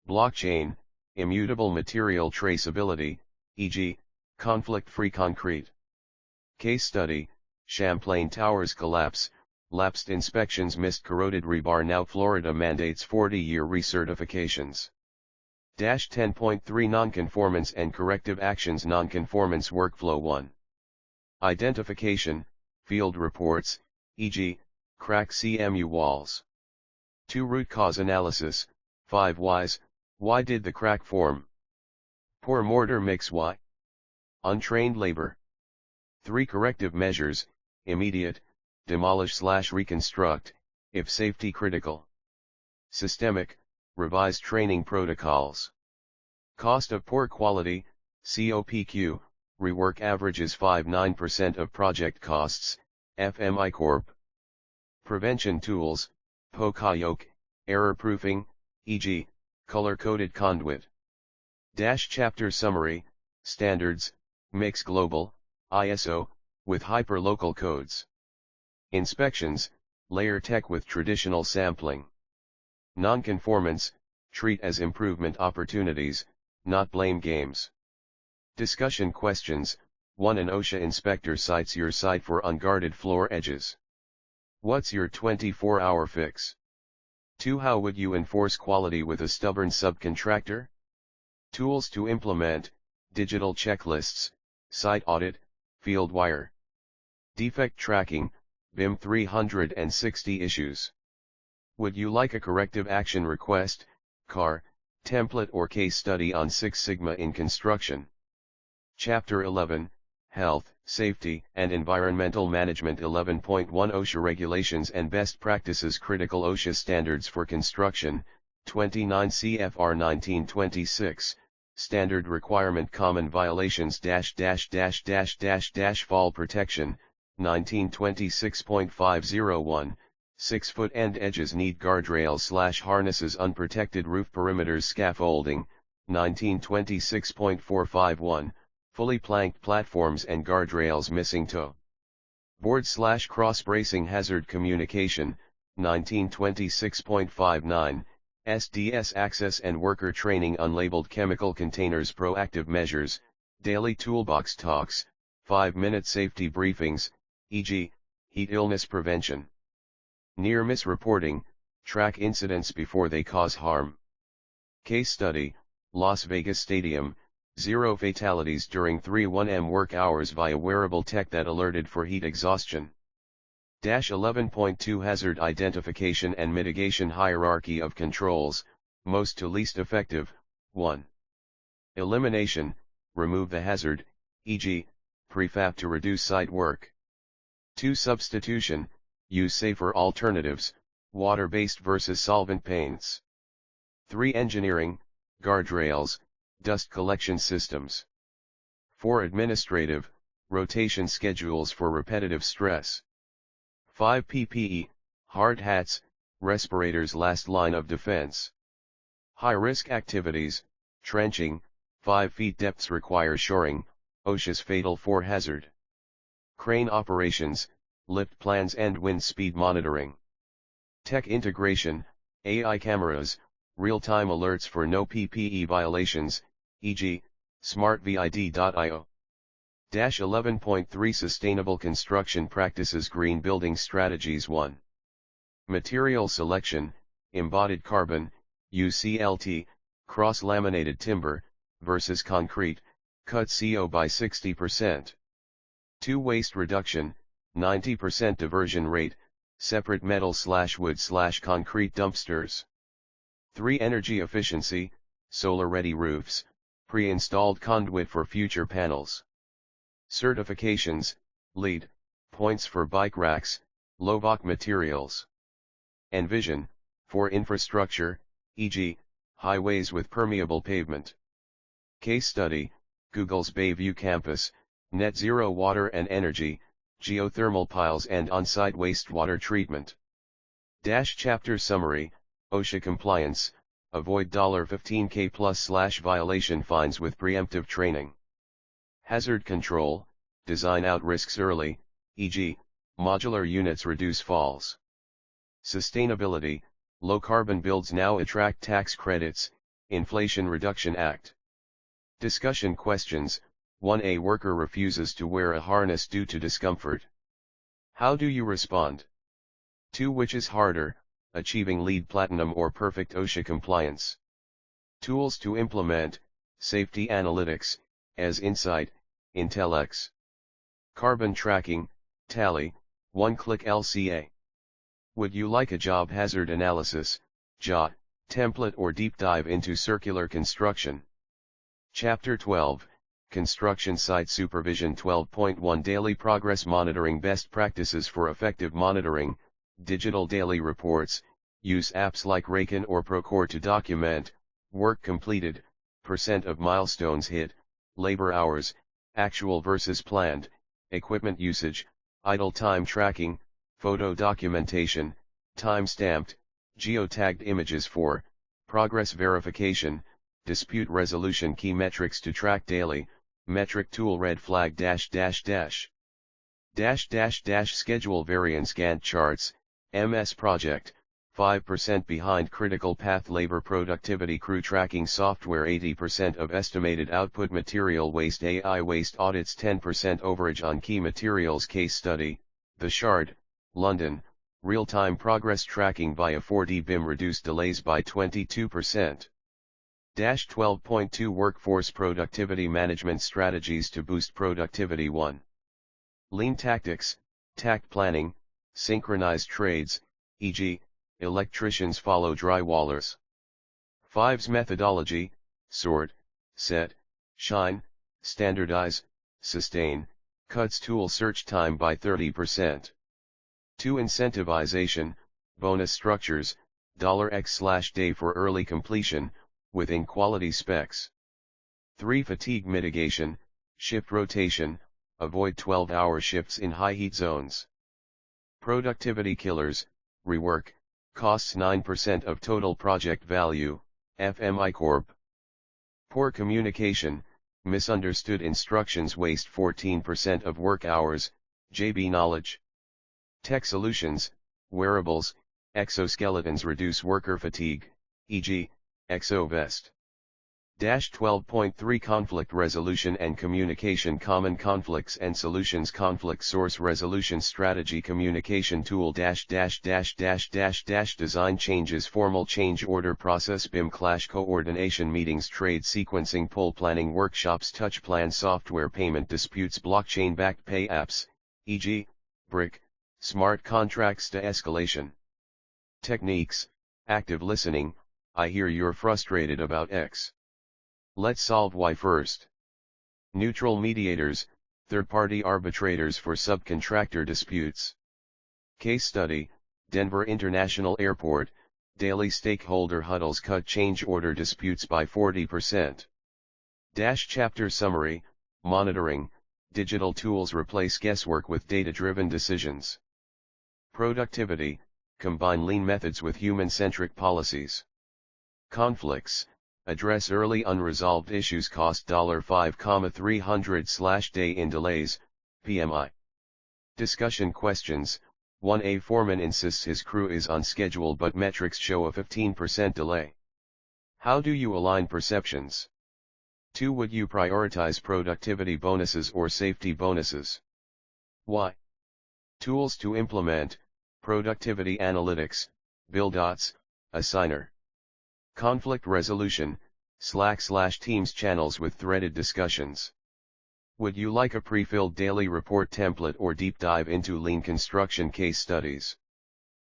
Blockchain, immutable material traceability, e.g., conflict-free concrete. Case study, Champlain Towers collapse, lapsed inspections, missed corroded rebar. Now Florida mandates 40-year recertifications. 10.3 Nonconformance and corrective actions. Nonconformance workflow. 1. Identification, field reports, e.g., crack CMU walls. 2. Root cause analysis, 5 whys. Why did the crack form? Poor mortar mix. Why? Untrained labor. 3. Corrective measures, immediate, demolish/reconstruct, if safety critical. Systemic, revise training protocols. Cost of poor quality, COPQ, rework averages 5.9% of project costs, FMI Corp. Prevention tools, POCAYOK, error proofing, e.g., color-coded conduit. Chapter summary, standards, mix global, ISO, with hyper-local codes. Inspections, layer tech with traditional sampling. Nonconformance, treat as improvement opportunities, not blame games. Discussion questions. 1. An OSHA inspector cites your site for unguarded floor edges. What's your 24-hour fix? 2. How would you enforce quality with a stubborn subcontractor? Tools to implement, digital checklists, site audit, field wire. Defect tracking, BIM 360 issues. Would you like a corrective action request, CAR, template or case study on Six Sigma in construction? Chapter 11, Health, Safety, and Environmental Management. 11.1 OSHA Regulations and Best Practices. Critical OSHA Standards for Construction, 29 CFR 1926, Standard Requirement Common Violations Fall Protection, 1926.501, 6-foot end edges need guardrails/harnesses. Unprotected roof perimeters. Scaffolding, 1926.451, fully planked platforms and guardrails missing toe board/cross bracing. Hazard communication, 1926.59, SDS access and worker training. Unlabeled chemical containers. Proactive measures, daily toolbox talks, 5-minute safety briefings, e.g., heat illness prevention. Near-miss reporting, track incidents before they cause harm. Case study, Las Vegas Stadium, 0 fatalities during 3-1M work hours via wearable tech that alerted for heat exhaustion. 11.2 Hazard identification and mitigation hierarchy of controls, most to least effective. 1. Elimination, remove the hazard, e.g., prefab to reduce site work. 2. Substitution, use safer alternatives, water-based versus solvent paints. 3. Engineering, guardrails, dust collection systems. 4. Administrative, rotation schedules for repetitive stress. 5. PPE, hard hats, respirators last line of defense. High-risk activities, trenching, 5 feet depths require shoring, OSHA's Fatal 4 hazard. Crane operations, lift plans and wind speed monitoring. Tech integration, AI cameras, real-time alerts for no PPE violations, e.g., smartvid.io. 11.3 Sustainable construction practices. Green building strategies. 1. Material selection, embodied carbon, UCLT, cross-laminated timber, versus concrete, cut CO by 60%. 2. Waste reduction, 90% diversion rate, separate metal/wood/concrete dumpsters. 3. Energy efficiency, solar-ready roofs, pre-installed conduit for future panels. Certifications, LEED, points for bike racks, Low-Voc materials. Envision, for infrastructure, e.g., highways with permeable pavement. Case study, Google's Bayview campus, net zero water and energy, geothermal piles and on-site wastewater treatment. Chapter summary, OSHA compliance, avoid $15K plus violation fines with preemptive training. Hazard control, design out risks early, e.g., modular units reduce falls. Sustainability, low carbon builds now attract tax credits, Inflation Reduction Act. Discussion questions. 1. A worker refuses to wear a harness due to discomfort. How do you respond? 2. Which is harder, achieving LEED Platinum or perfect OSHA compliance? Tools to implement, safety analytics, as Insight, Intellex. Carbon tracking, Tally, one-click LCA. Would you like a job hazard analysis, JOT, template or deep dive into circular construction? Chapter 12, Construction Site Supervision. 12.1 Daily Progress Monitoring. Best practices for effective monitoring, digital daily reports, use apps like Raycon or Procore to document, work completed, percent of milestones hit, labor hours, actual versus planned, equipment usage, idle time tracking, photo documentation, time-stamped, geotagged images for, progress verification, dispute resolution. Key metrics to track daily, metric tool red flag schedule variance. Gantt charts, MS Project, 5% behind critical path. Labor productivity. Crew tracking software. 80% of estimated output. Material waste. AI waste audits. 10% overage on key materials. Case study, The Shard, London, real-time progress tracking via 4D BIM reduced delays by 22%. 12.2 Workforce productivity management strategies to boost productivity. 1. Lean tactics, TAC planning, synchronized trades, e.g., electricians follow drywallers. 5's methodology, sort, set, shine, standardize, sustain, cuts tool search time by 30%. 2. Incentivization, bonus structures, $X/day for early completion, within quality specs. 3. Fatigue mitigation, shift rotation, avoid 12-hour shifts in high heat zones. Productivity killers, rework, costs 9% of total project value, FMI Corp. Poor communication, misunderstood instructions waste 14% of work hours, JB Knowledge. Tech solutions, wearables, exoskeletons reduce worker fatigue, e.g., ExoVest. 12.3 Conflict Resolution and Communication Common Conflicts and Solutions Conflict Source Resolution Strategy Communication Tool Design Changes Formal Change Order Process BIM Clash Coordination Meetings Trade Sequencing Pull Planning Workshops Touch Plan Software Payment Disputes Blockchain Backed Pay Apps, e.g., BRIC, Smart Contracts De-escalation Techniques, Active Listening, I hear you're frustrated about X. Let's solve Y first. Neutral mediators, third-party arbitrators for subcontractor disputes. Case study, Denver International Airport, daily stakeholder huddles cut change order disputes by 40%. Chapter summary, monitoring, digital tools replace guesswork with data-driven decisions. Productivity, combine lean methods with human-centric policies. Conflicts, address early unresolved issues cost $5,300/day in delays, PMI. Discussion questions, 1A Foreman insists his crew is on schedule but metrics show a 15% delay. How do you align perceptions? 2. Would you prioritize productivity bonuses or safety bonuses? Why? Tools to implement, productivity analytics, BillDots, Assigner. Conflict resolution, Slack/Teams channels with threaded discussions. Would you like a pre-filled daily report template or deep dive into lean construction case studies?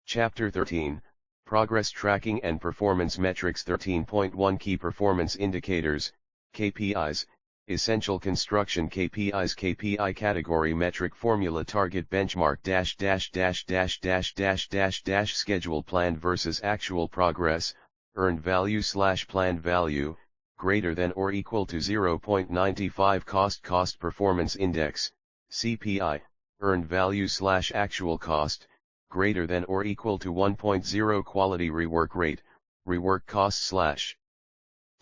Chapter 13, Progress Tracking and Performance Metrics 13.1 Key Performance Indicators, KPIs, Essential Construction KPIs KPI Category Metric Formula Target Benchmark Schedule Planned versus Actual Progress, Earned Value/Planned Value, greater than or equal to 0.95 Cost Performance Index, CPI, Earned Value/Actual Cost, greater than or equal to 1.0 Quality Rework Rate, Rework Cost/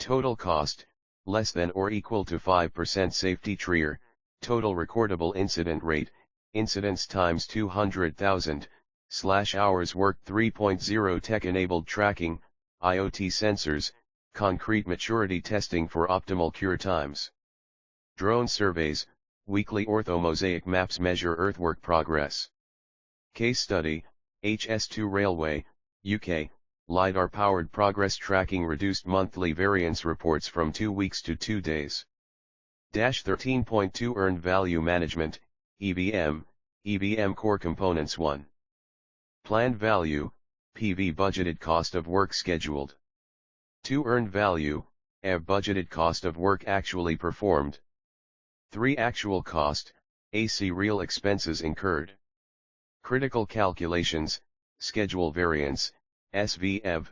Total Cost, less than or equal to 5% Safety Trier, Total Recordable Incident Rate, Incidents times 200,000, /hours worked 3.0 Tech-enabled tracking, IoT sensors, concrete maturity testing for optimal cure times. Drone surveys, weekly orthomosaic maps measure earthwork progress. Case study, HS2 Railway, UK, LiDAR-powered progress tracking reduced monthly variance reports from 2 weeks to 2 days. 13.2 Earned Value Management, EVM, EVM Core Components 1. Planned Value, PV Budgeted Cost of Work Scheduled. 2 Earned Value, EV Budgeted Cost of Work Actually Performed. 3 Actual Cost, AC Real Expenses Incurred. Critical Calculations, Schedule Variance, SVEV,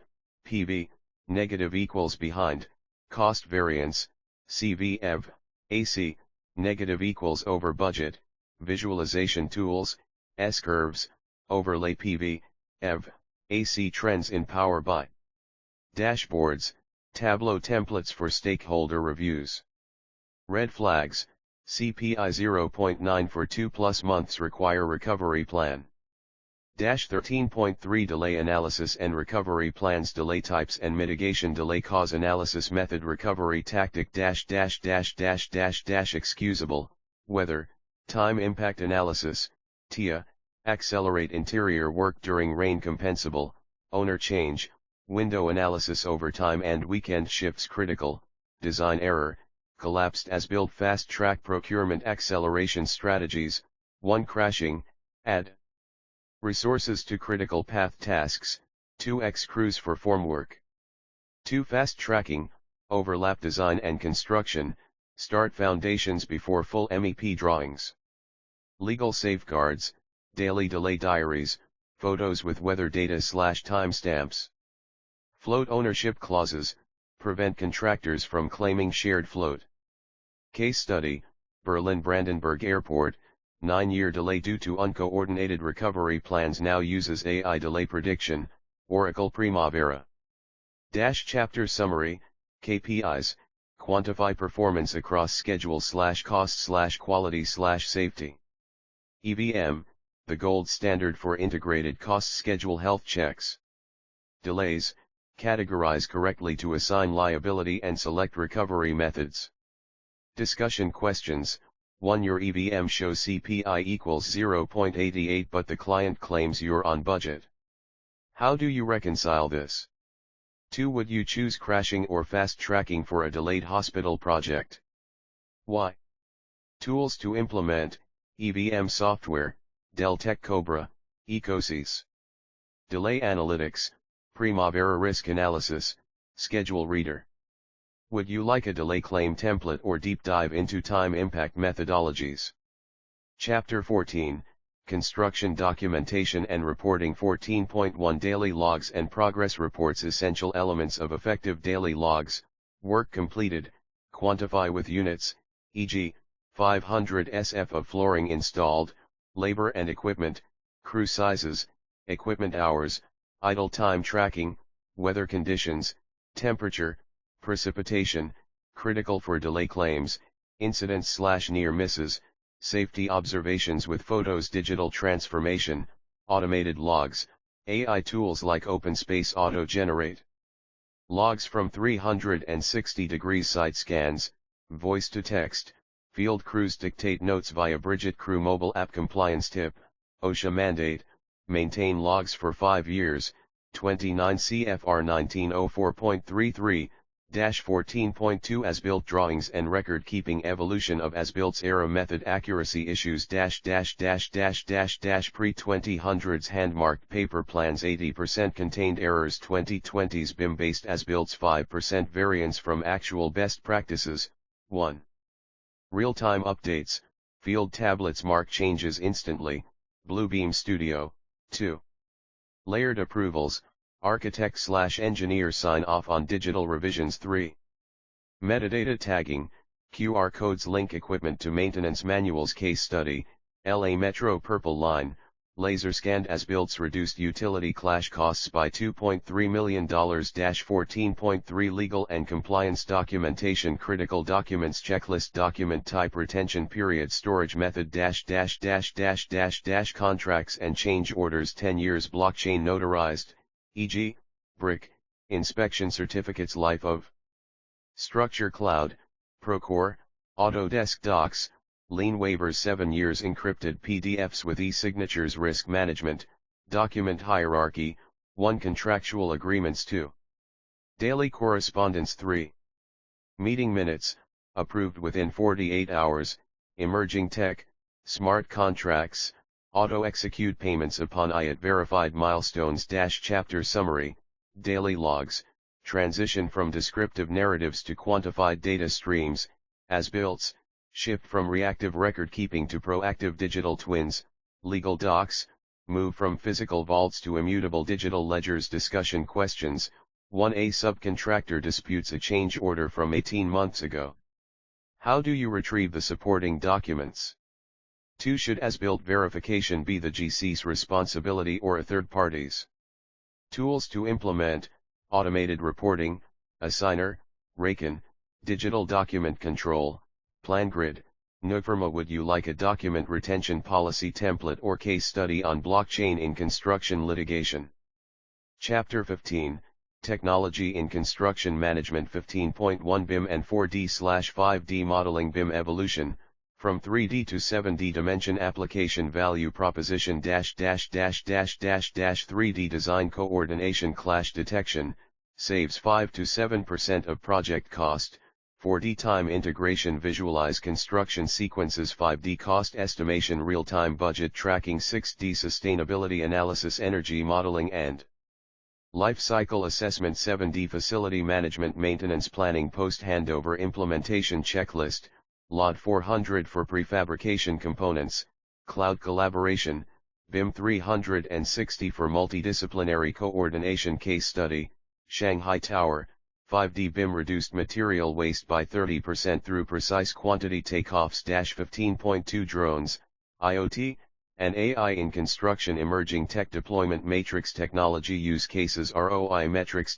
PV, negative equals behind, Cost Variance, CVEV, AC, negative equals over budget, Visualization Tools, S-curves, Overlay PV, EV, AC Trends in Power BI. Dashboards, Tableau templates for stakeholder reviews. Red flags, CPI 0.9 for 2+ months require recovery plan. 13.3 Delay Analysis and Recovery Plans Delay Types and Mitigation Delay Cause Analysis Method Recovery Tactic Excusable, Weather, Time Impact Analysis, TIA, Accelerate Interior Work During Rain Compensable, Owner Change, Window Analysis Overtime and Weekend Shifts Critical, Design Error, Collapsed As-Built Fast Track Procurement Acceleration Strategies, 1 Crashing, Add Resources to Critical Path Tasks, 2x Crews for Formwork. 2 Fast Tracking, Overlap Design and Construction, Start Foundations before full MEP drawings. Legal Safeguards, Daily Delay Diaries, Photos with weather data/timestamps. Float Ownership Clauses, Prevent contractors from claiming shared float. Case study, Berlin-Brandenburg Airport, 9-year delay due to uncoordinated recovery plans now uses AI delay prediction, Oracle Primavera. Chapter summary, KPIs, quantify performance across schedule/cost/quality/safety. EVM, the gold standard for integrated cost schedule health checks. Delays, categorize correctly to assign liability and select recovery methods. Discussion questions. 1. Your EVM shows CPI equals 0.88 but the client claims you're on budget. How do you reconcile this? 2. Would you choose crashing or fast tracking for a delayed hospital project? Why? Tools to implement, EVM software, Dell Tech Cobra, Ecosys. Delay analytics, Primavera risk analysis, schedule reader. Would you like a delay claim template or deep dive into time impact methodologies? Chapter 14, Construction Documentation and Reporting. 14.1 Daily Logs and Progress Reports. Essential elements of effective daily logs: work completed, quantify with units, e.g., 500 SF of flooring installed, labor and equipment, crew sizes, equipment hours, idle time tracking, weather conditions, temperature, precipitation, critical for delay claims, incidents/near misses, safety observations with photos. Digital transformation, automated logs, AI tools like OpenSpace auto-generate logs from 360-degree site scans, voice to text, field crews dictate notes via Bridget Crew mobile app. Compliance tip: OSHA mandate, maintain logs for 5 years, 29 CFR 1904.33, 14.2 As-built drawings and record keeping. Evolution of as-built's error method. Accuracy issues pre-2000s hand-marked paper plans. 80% contained errors. 2020s BIM-based as-built's 5% variance from actual best practices. 1. Real-time updates, field tablets mark changes instantly, Bluebeam Studio. 2. Layered approvals, architect/engineer sign off on digital revisions. 3. Metadata tagging, QR codes link equipment to maintenance manuals. Case study, LA Metro Purple Line, laser scanned as-builts reduced utility clash costs by $2.3 million. 14.3 Legal and compliance documentation. Critical documents checklist. Document type. Retention period. Storage method. Contracts and change orders. 10 years. Blockchain notarized, e.g., brick, inspection certificates. Life of structure. Cloud, Procore, Autodesk Docs, lien waivers. 7 years. Encrypted PDFs with e-signatures. Risk management, document hierarchy. 1. Contractual agreements. 2. Daily correspondence. 3. Meeting minutes, approved within 48 hours, emerging tech, smart contracts, auto-execute payments upon IAT verified milestones. Chapter summary, daily logs, transition from descriptive narratives to quantified data streams, as-builts, shift from reactive record keeping to proactive digital twins, legal docs, move from physical vaults to immutable digital ledgers. Discussion questions. 1. A subcontractor disputes a change order from 18 months ago. How do you retrieve the supporting documents? 2. Should as-built verification be the GC's responsibility or a third party's? Tools to implement, automated reporting, Assigner, Raken, digital document control, PlanGrid, Nufirma. Would you like a document retention policy template or case study on blockchain in construction litigation? Chapter 15, Technology in Construction Management. 15.1 BIM and 4D/5D Modeling. BIM evolution, from 3D to 7D dimension. Application value proposition 3D design. Coordination. Clash detection, saves 5 to 7% of project cost. 4D time integration. Visualize construction sequences. 5D cost estimation. Real-time budget tracking. 6D sustainability analysis. Energy modeling and lifecycle assessment. 7D facility management. Maintenance planning. Post-handover implementation checklist, LOD 400 for prefabrication components, cloud collaboration, BIM 360 for multidisciplinary coordination. Case study, Shanghai Tower, 5D BIM reduced material waste by 30% through precise quantity takeoffs. 15.2 Drones, IoT, and AI in construction. Emerging tech deployment matrix. Technology use cases. ROI metrics.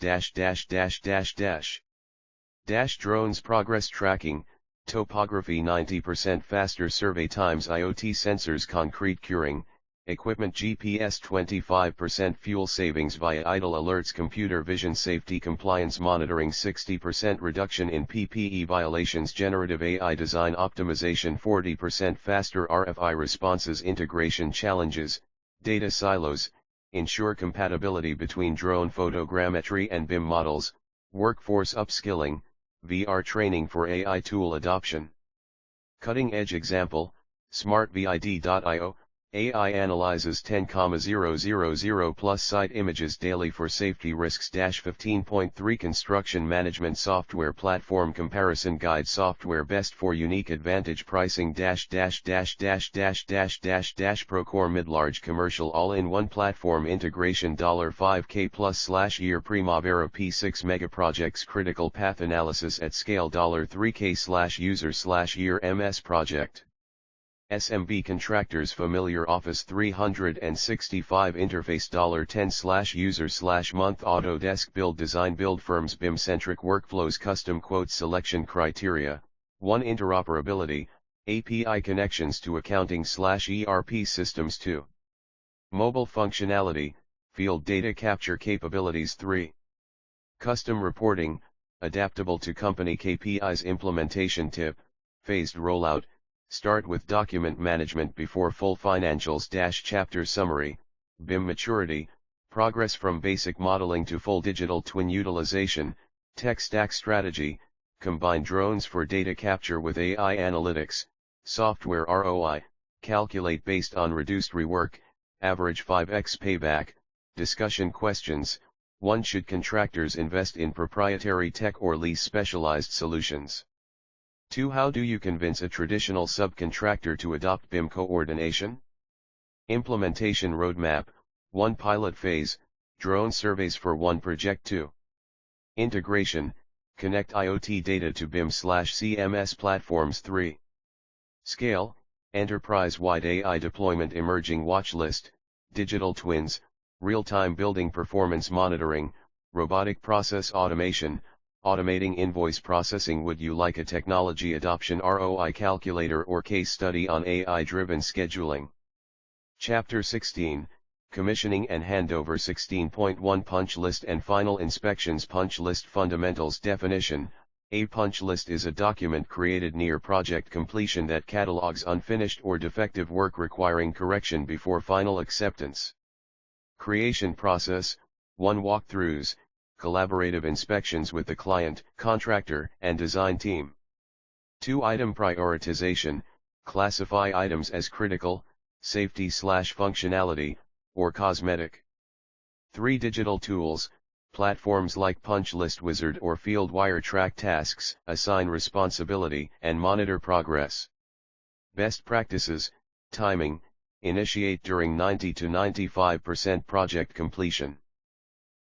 Drones progress tracking, topography. 90% faster survey times. IoT sensors. Concrete curing, equipment GPS 25% fuel savings via idle alerts, computer vision, safety compliance monitoring, 60% reduction in PPE violations, generative AI design optimization, 40% faster RFI responses, integration challenges, data silos, ensure compatibility between drone photogrammetry and BIM models, workforce upskilling, VR training for AI tool adoption. Cutting-edge example, smartvid.io, AI analyzes 10,000 plus site images daily for safety risks. 15.3 Construction management software platform comparison guide, software best for unique advantage pricing. Procore mid-large commercial all-in-one platform integration $5K plus year Primavera P6 mega projects critical path analysis at scale $3K user year MS project. SMB contractors familiar Office 365 interface $10 user month Autodesk build design build firms BIM centric workflows custom quote selection criteria 1 interoperability API connections to accounting ERP systems 2 mobile functionality field data capture capabilities 3 custom reporting adaptable to company KPIs implementation tip phased rollout. Start with document management before full financials. Chapter summary, BIM maturity, progress from basic modeling to full digital twin utilization, tech stack strategy, combine drones for data capture with AI analytics, software ROI, calculate based on reduced rework, average 5x payback, discussion questions, 1 Should contractors invest in proprietary tech or lease specialized solutions? 2 How do you convince a traditional subcontractor to adopt BIM coordination? Implementation roadmap, 1 Pilot phase, drone surveys for 1 project 2 Integration, connect IoT data to BIM/CMS platforms 3 Scale, enterprise-wide AI deployment emerging watch list, digital twins, real-time building performance monitoring, robotic process automation, automating invoice processing. Would you like a technology adoption ROI calculator or case study on AI-driven scheduling? Chapter 16, Commissioning and Handover 16.1 Punch List and Final Inspections. Punch List Fundamentals. Definition: a punch list is a document created near project completion that catalogs unfinished or defective work requiring correction before final acceptance. Creation process: 1 Walkthroughs, collaborative inspections with the client, contractor, and design team. 2 Item prioritization, classify items as critical, safety/functionality, or cosmetic. 3 Digital tools, platforms like Punch List Wizard or FieldWire track tasks, assign responsibility, and monitor progress. Best practices, timing, initiate during 90 to 95% project completion.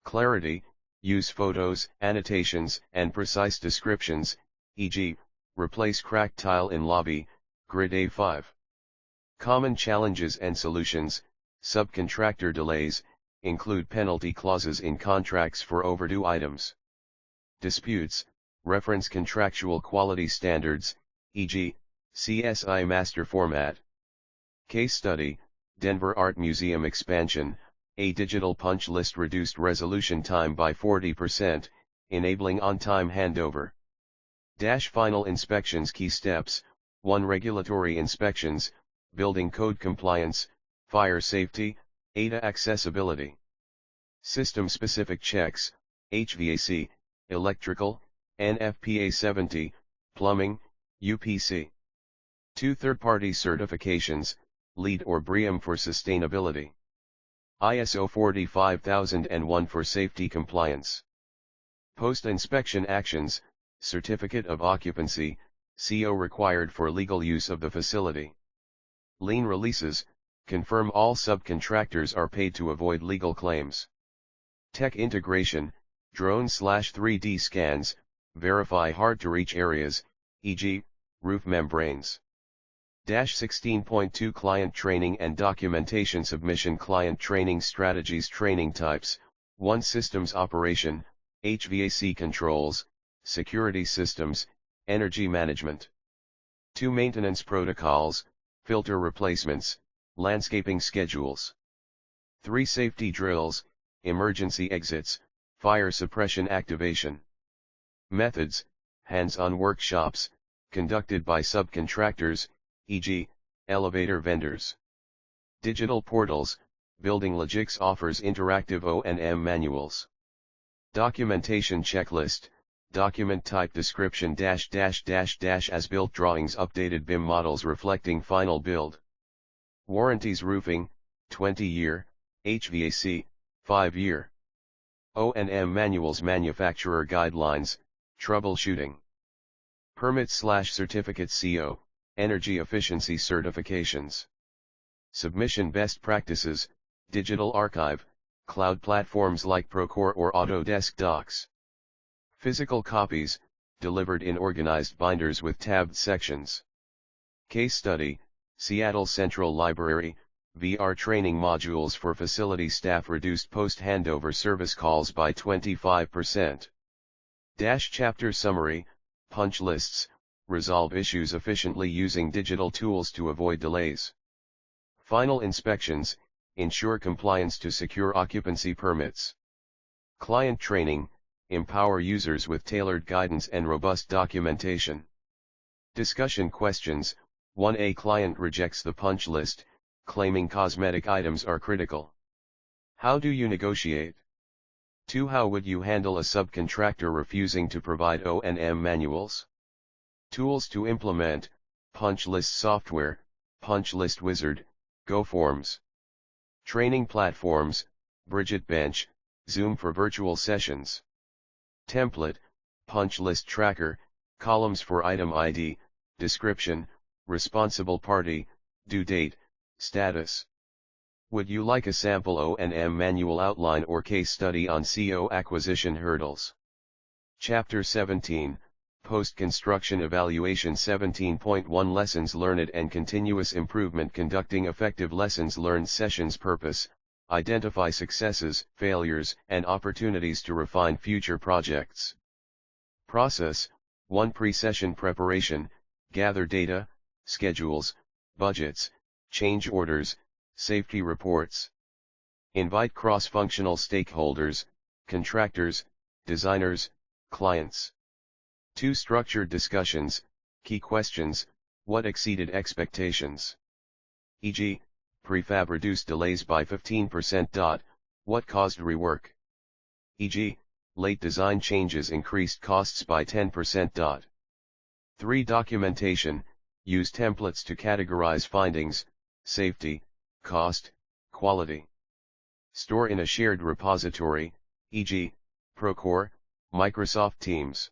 Clarity, use photos, annotations, and precise descriptions, e.g., replace cracked tile in lobby, grid A5. Common challenges and solutions, subcontractor delays, include penalty clauses in contracts for overdue items. Disputes, reference contractual quality standards, e.g., CSI master format. Case study, Denver Art Museum expansion. A digital punch list reduced resolution time by 40%, enabling on-time handover. Final inspections. Key steps: 1 Regulatory inspections, building code compliance, fire safety, ADA accessibility. System-specific checks, HVAC, electrical, NFPA 70, plumbing, UPC. 2 Third-party certifications, LEED or BREEAM for sustainability. ISO 45001 for safety compliance. Post-inspection actions, certificate of occupancy, CO required for legal use of the facility. Lien releases, confirm all subcontractors are paid to avoid legal claims. Tech integration, drone/3D scans, verify hard-to-reach areas, e.g., roof membranes. 16.2 Client training and documentation submission. Client training strategies. Training types: 1 Systems operation, HVAC controls, security systems, energy management. 2 Maintenance protocols, filter replacements, landscaping schedules. 3 safety drills, emergency exits, fire suppression activation. Methods, hands-on workshops, conducted by subcontractors, e.g., elevator vendors. Digital portals, Building Logix offers interactive O&M manuals. Documentation checklist, document type description as-built drawings updated BIM models reflecting final build. Warranties roofing, 20-year, HVAC, 5-year. O&M manuals manufacturer guidelines, troubleshooting. Permits/certificates CO, energy efficiency certifications. Submission best practices, digital archive, cloud platforms like Procore or Autodesk Docs. Physical copies, delivered in organized binders with tabbed sections. Case study, Seattle Central Library, VR training modules for facility staff reduced post-handover service calls by 25%. Chapter summary, punch lists, resolve issues efficiently using digital tools to avoid delays. Final inspections, ensure compliance to secure occupancy permits. Client training, empower users with tailored guidance and robust documentation. Discussion questions, 1. A client rejects the punch list, claiming cosmetic items are critical. How do you negotiate? 2. How would you handle a subcontractor refusing to provide O&M manuals? Tools to implement, punch list software, punch list wizard, GoForms. Training platforms, Bridget Bench, Zoom for virtual sessions. Template, punch list tracker, columns for item ID, description, responsible party, due date, status. Would you like a sample O&M manual outline or case study on CO acquisition hurdles? Chapter 17, Post-Construction Evaluation 17.1 Lessons Learned and Continuous Improvement. Conducting effective lessons learned sessions. Purpose, identify successes, failures, and opportunities to refine future projects. Process, 1. Pre-session preparation, gather data, schedules, budgets, change orders, safety reports. Invite cross-functional stakeholders, contractors, designers, clients. 2. Structured discussions, key questions, what exceeded expectations? E.g., prefab reduced delays by 15%. What caused rework? E.g., late design changes increased costs by 10%. 3. Documentation, use templates to categorize findings, safety, cost, quality. Store in a shared repository, e.g., Procore, Microsoft Teams.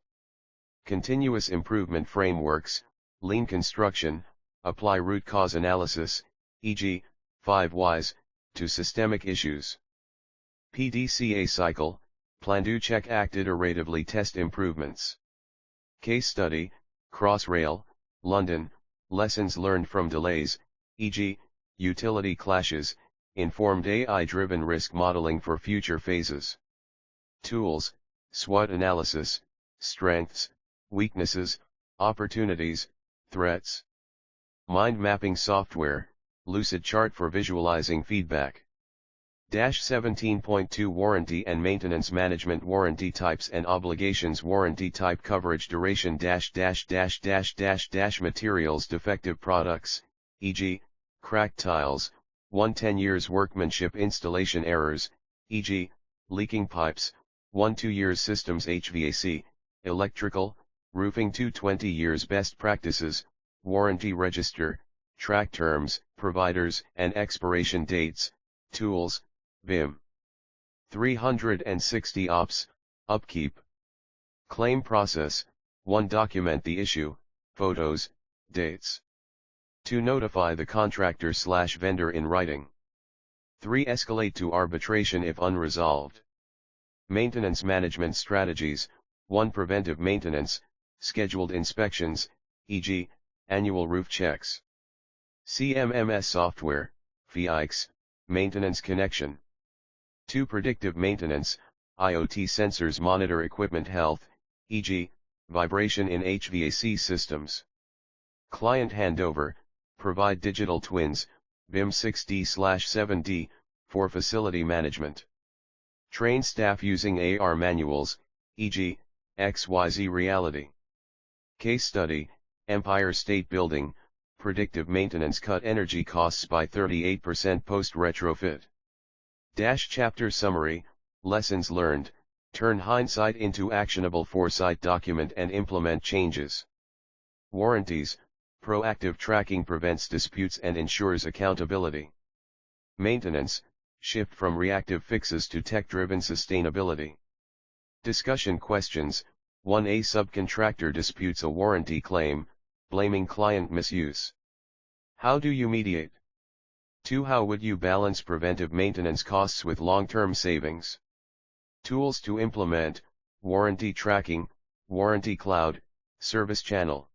Continuous improvement frameworks, lean construction, apply root cause analysis, e.g., 5 whys, to systemic issues. PDCA cycle, plan, do, check, act, iteratively test improvements. Case study, Crossrail, London, lessons learned from delays, e.g., utility clashes, informed AI-driven risk modeling for future phases. Tools, SWOT analysis, strengths, weaknesses, opportunities, threats. Mind mapping software, Lucid Chart for visualizing feedback. 17.2 Warranty and maintenance management. Warranty types and obligations. Warranty type, coverage, duration, materials, defective products, e.g., cracked tiles, 1 10 years workmanship, installation errors, e.g., leaking pipes, 1 2 years systems, HVAC, electrical, roofing, 2 20 years best practices, warranty register, track terms, providers and expiration dates, tools, BIM. 360 Ops, upkeep. Claim process, 1 document the issue, photos, dates. 2 notify the contractor/vendor in writing. 3 escalate to arbitration if unresolved. Maintenance management strategies, 1 preventive maintenance, scheduled inspections, e.g., annual roof checks. CMMS software, FEIX, maintenance connection. 2 predictive maintenance, IoT sensors monitor equipment health, e.g., vibration in HVAC systems. Client handover, provide digital twins, BIM 6D/7D, for facility management. Train staff using AR manuals, e.g., XYZ Reality. Case study, Empire State Building, predictive maintenance cut energy costs by 38% post-retrofit. Chapter summary, lessons learned, turn hindsight into actionable foresight, document and implement changes. Warranties, proactive tracking prevents disputes and ensures accountability. Maintenance, shift from reactive fixes to tech-driven sustainability. Discussion questions, 1. A subcontractor disputes a warranty claim, blaming client misuse. How do you mediate? 2. How would you balance preventive maintenance costs with long-term savings? Tools to implement, warranty tracking, warranty cloud, service channel.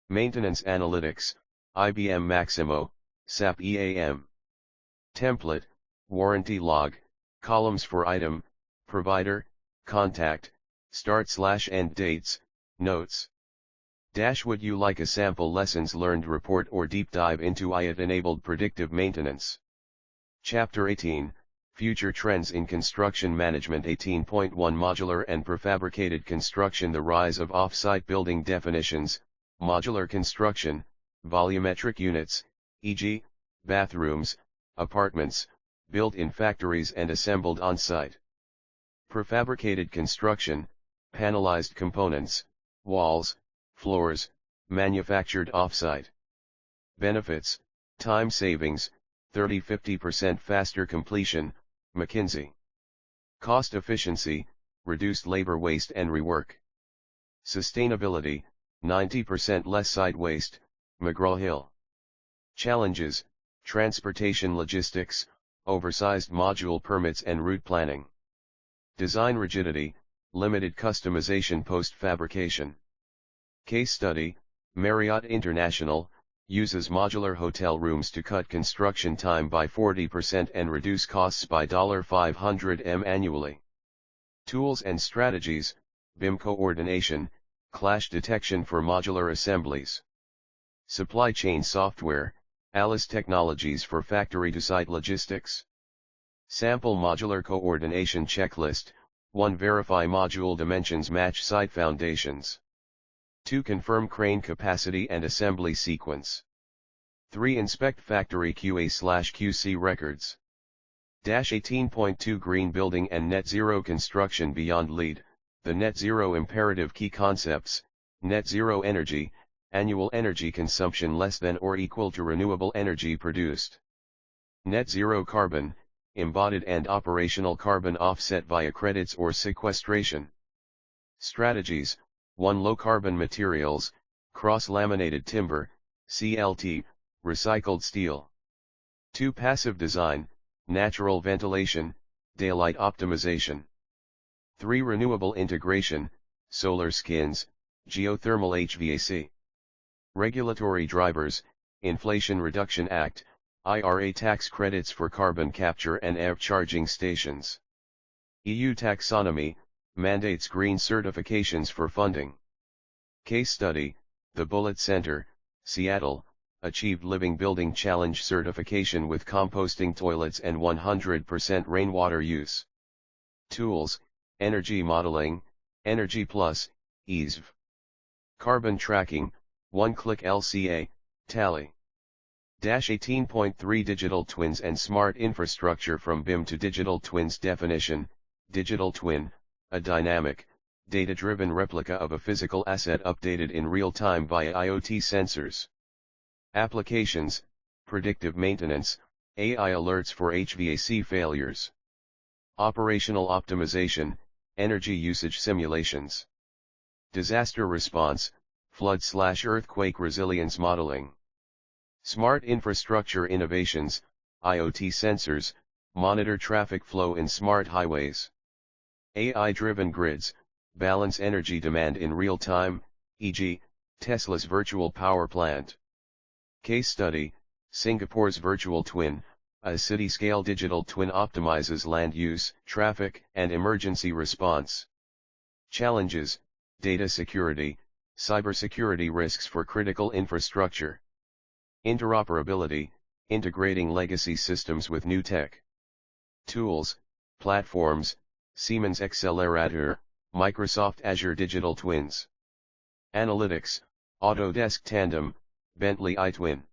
Maintenance analytics, IBM Maximo, SAP EAM. Template, warranty log, columns for item, provider, contact, start/end dates, notes. Would you like a sample lessons learned report or deep dive into IoT-enabled predictive maintenance? Chapter 18, Future Trends in Construction Management 18.1 Modular and Prefabricated Construction. The rise of off-site building definitions, modular construction, volumetric units, e.g., bathrooms, apartments, built in factories and assembled on-site. Prefabricated construction, panelized components, walls, floors, manufactured off-site. Benefits, time savings, 30–50% faster completion, McKinsey. Cost efficiency, reduced labor waste and rework. Sustainability, 90% less site waste, McGraw-Hill. Challenges, transportation logistics, oversized module permits and route planning. Design rigidity, limited customization post-fabrication. Case study, Marriott International, uses modular hotel rooms to cut construction time by 40% and reduce costs by $500 annually. Tools and strategies, BIM coordination, clash detection for modular assemblies. Supply chain software, Alice Technologies for factory-to-site logistics. Sample modular coordination checklist, 1. Verify module dimensions match site foundations. 2. Confirm crane capacity and assembly sequence. 3. Inspect factory QA/QC records. 18.2 Green Building and Net Zero Construction Beyond LEED, the Net Zero Imperative. Key concepts, Net Zero Energy, annual energy consumption less than or equal to renewable energy produced. Net Zero Carbon, embodied and operational carbon offset via credits or sequestration. Strategies, 1. Low carbon materials, cross-laminated timber, CLT, recycled steel. 2. Passive design, natural ventilation, daylight optimization. 3. Renewable integration, solar skins, geothermal HVAC. Regulatory drivers, Inflation Reduction Act, IRA tax credits for carbon capture and EV charging stations. EU taxonomy, mandates green certifications for funding. Case study, the Bullitt Center, Seattle, achieved Living Building Challenge certification with composting toilets and 100% rainwater use. Tools, energy modeling, Energy Plus, EASV. Carbon tracking, one-click LCA, Tally. 18.3 Digital twins and smart infrastructure. From BIM to digital twins. Definition, digital twin, a dynamic, data-driven replica of a physical asset updated in real time via IoT sensors. Applications, predictive maintenance, AI alerts for HVAC failures. Operational optimization, energy usage simulations. Disaster response, flood/earthquake resilience modeling. Smart infrastructure innovations, IoT sensors, monitor traffic flow in smart highways. AI-driven grids, balance energy demand in real time, e.g., Tesla's virtual power plant. Case study, Singapore's virtual twin, a city-scale digital twin optimizes land use, traffic, and emergency response. Challenges, data security, cybersecurity risks for critical infrastructure. Interoperability, integrating legacy systems with new tech. Tools, platforms, Siemens Accelerator, Microsoft Azure Digital Twins. Analytics, Autodesk Tandem, Bentley iTwin.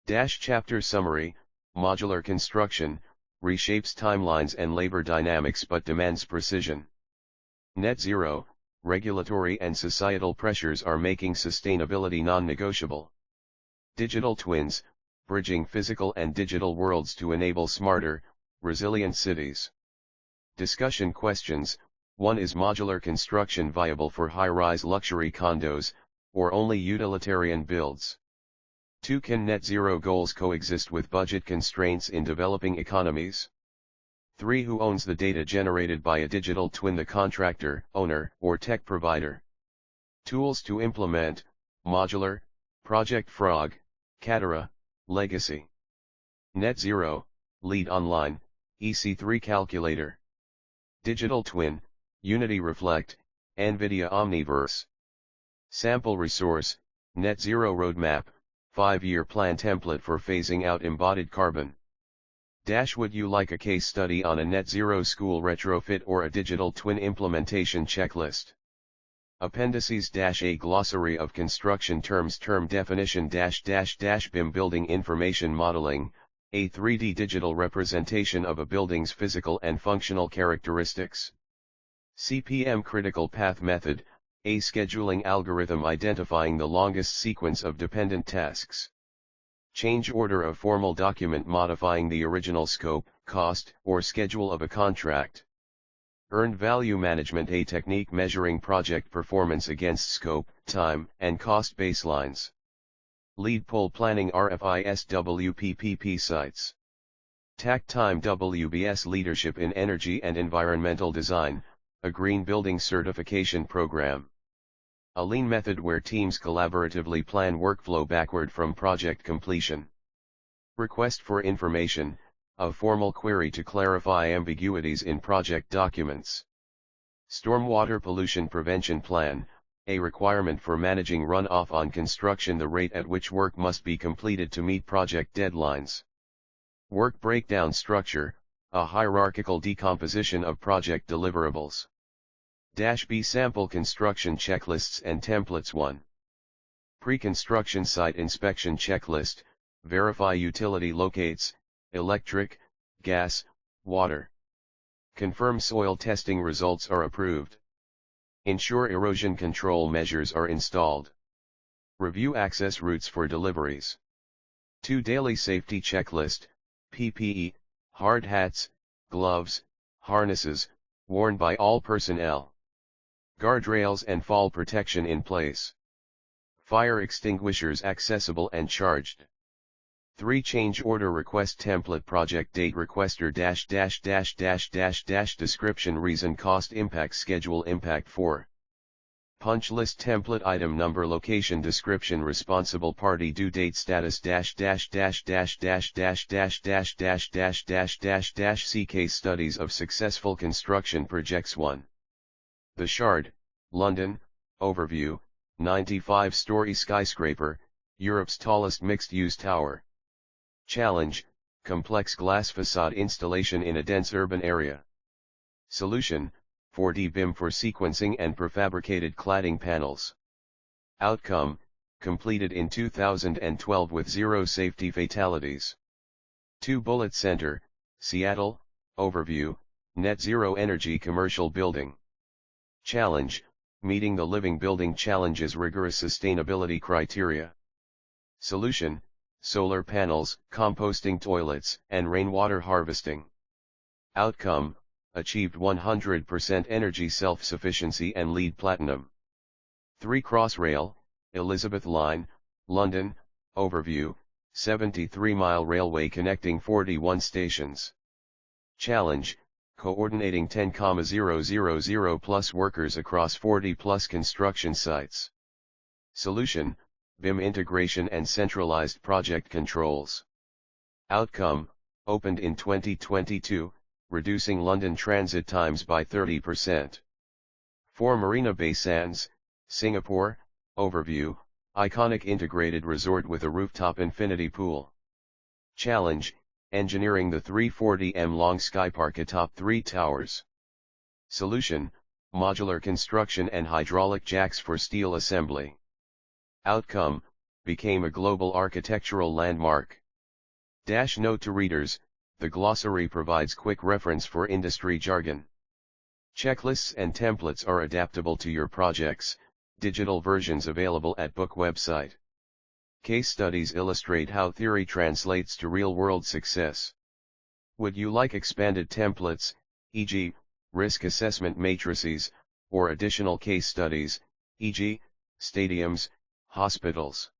Chapter Summary, Modular construction, reshapes timelines and labor dynamics but demands precision. Net zero, regulatory and societal pressures are making sustainability non-negotiable. Digital twins, bridging physical and digital worlds to enable smarter, resilient cities. Discussion questions: 1. Is modular construction viable for high-rise luxury condos, or only utilitarian builds? 2. Can net zero goals coexist with budget constraints in developing economies? 3. Who owns the data generated by a digital twin, the contractor, owner, or tech provider? Tools to implement: Modular, Project Frog, Catera, Legacy. Net Zero, Lead Online, EC3 Calculator. Digital Twin, Unity Reflect, NVIDIA Omniverse. Sample Resource, Net Zero Roadmap, 5-year plan template for phasing out embodied carbon. Would you like a case study on a net zero school retrofit or a digital twin implementation checklist? Appendices A glossary of construction terms, term definition BIM building information modeling, a 3D digital representation of a building's physical and functional characteristics. CPM critical path method, a scheduling algorithm identifying the longest sequence of dependent tasks. Change order, a formal document modifying the original scope, cost, or schedule of a contract. Earned value management, a technique measuring project performance against scope, time, and cost baselines. Lead pole planning, RFIS WPPP sites. TAC time, WBS leadership in energy and environmental design, a green building certification program. A lean method where teams collaboratively plan workflow backward from project completion. Request for information, a formal query to clarify ambiguities in project documents. Stormwater pollution prevention plan, a requirement for managing runoff on construction, the rate at which work must be completed to meet project deadlines. Work breakdown structure, a hierarchical decomposition of project deliverables. B sample construction checklists and templates. 1. Pre-construction site inspection checklist, verify utility locates, electric, gas, water. Confirm soil testing results are approved. Ensure erosion control measures are installed. Review access routes for deliveries. 2. Daily safety checklist, PPE, hard hats, gloves, harnesses, worn by all personnel. Guardrails and fall protection in place. Fire extinguishers accessible and charged. 3. Change order request template, project date, requester description, reason, cost, impact, schedule, impact. 4. Punch list template, item number, location, description, responsible party, due date, status see case studies of successful construction projects. 1. The Shard, London, overview, 95-story skyscraper, Europe's tallest mixed-use tower. Challenge, complex glass facade installation in a dense urban area. Solution, 4D BIM for sequencing and prefabricated cladding panels. Outcome, completed in 2012 with 0 safety fatalities. 2. Bullet Center, Seattle, overview, net zero energy commercial building. Challenge, meeting the living building challenges, rigorous sustainability criteria. Solution, solar panels, composting toilets, and rainwater harvesting. Outcome, achieved 100% energy self-sufficiency and LEED Platinum. 3. Crossrail, Elizabeth Line, London, overview, 73-mile railway connecting 41 stations. Challenge, coordinating 10,000 plus workers across 40 plus construction sites. Solution, BIM integration and centralized project controls. Outcome, opened in 2022, reducing London transit times by 30%. 4. Marina Bay Sands, Singapore, overview, iconic integrated resort with a rooftop infinity pool. Challenge, engineering the 340m long skypark atop 3 towers. Solution, modular construction and hydraulic jacks for steel assembly. Outcome, became a global architectural landmark. Note to readers, the glossary provides quick reference for industry jargon. Checklists and templates are adaptable to your projects, digital versions available at book website. Case studies illustrate how theory translates to real-world success. Would you like expanded templates, e.g., risk assessment matrices, or additional case studies, e.g., stadiums, hospitals?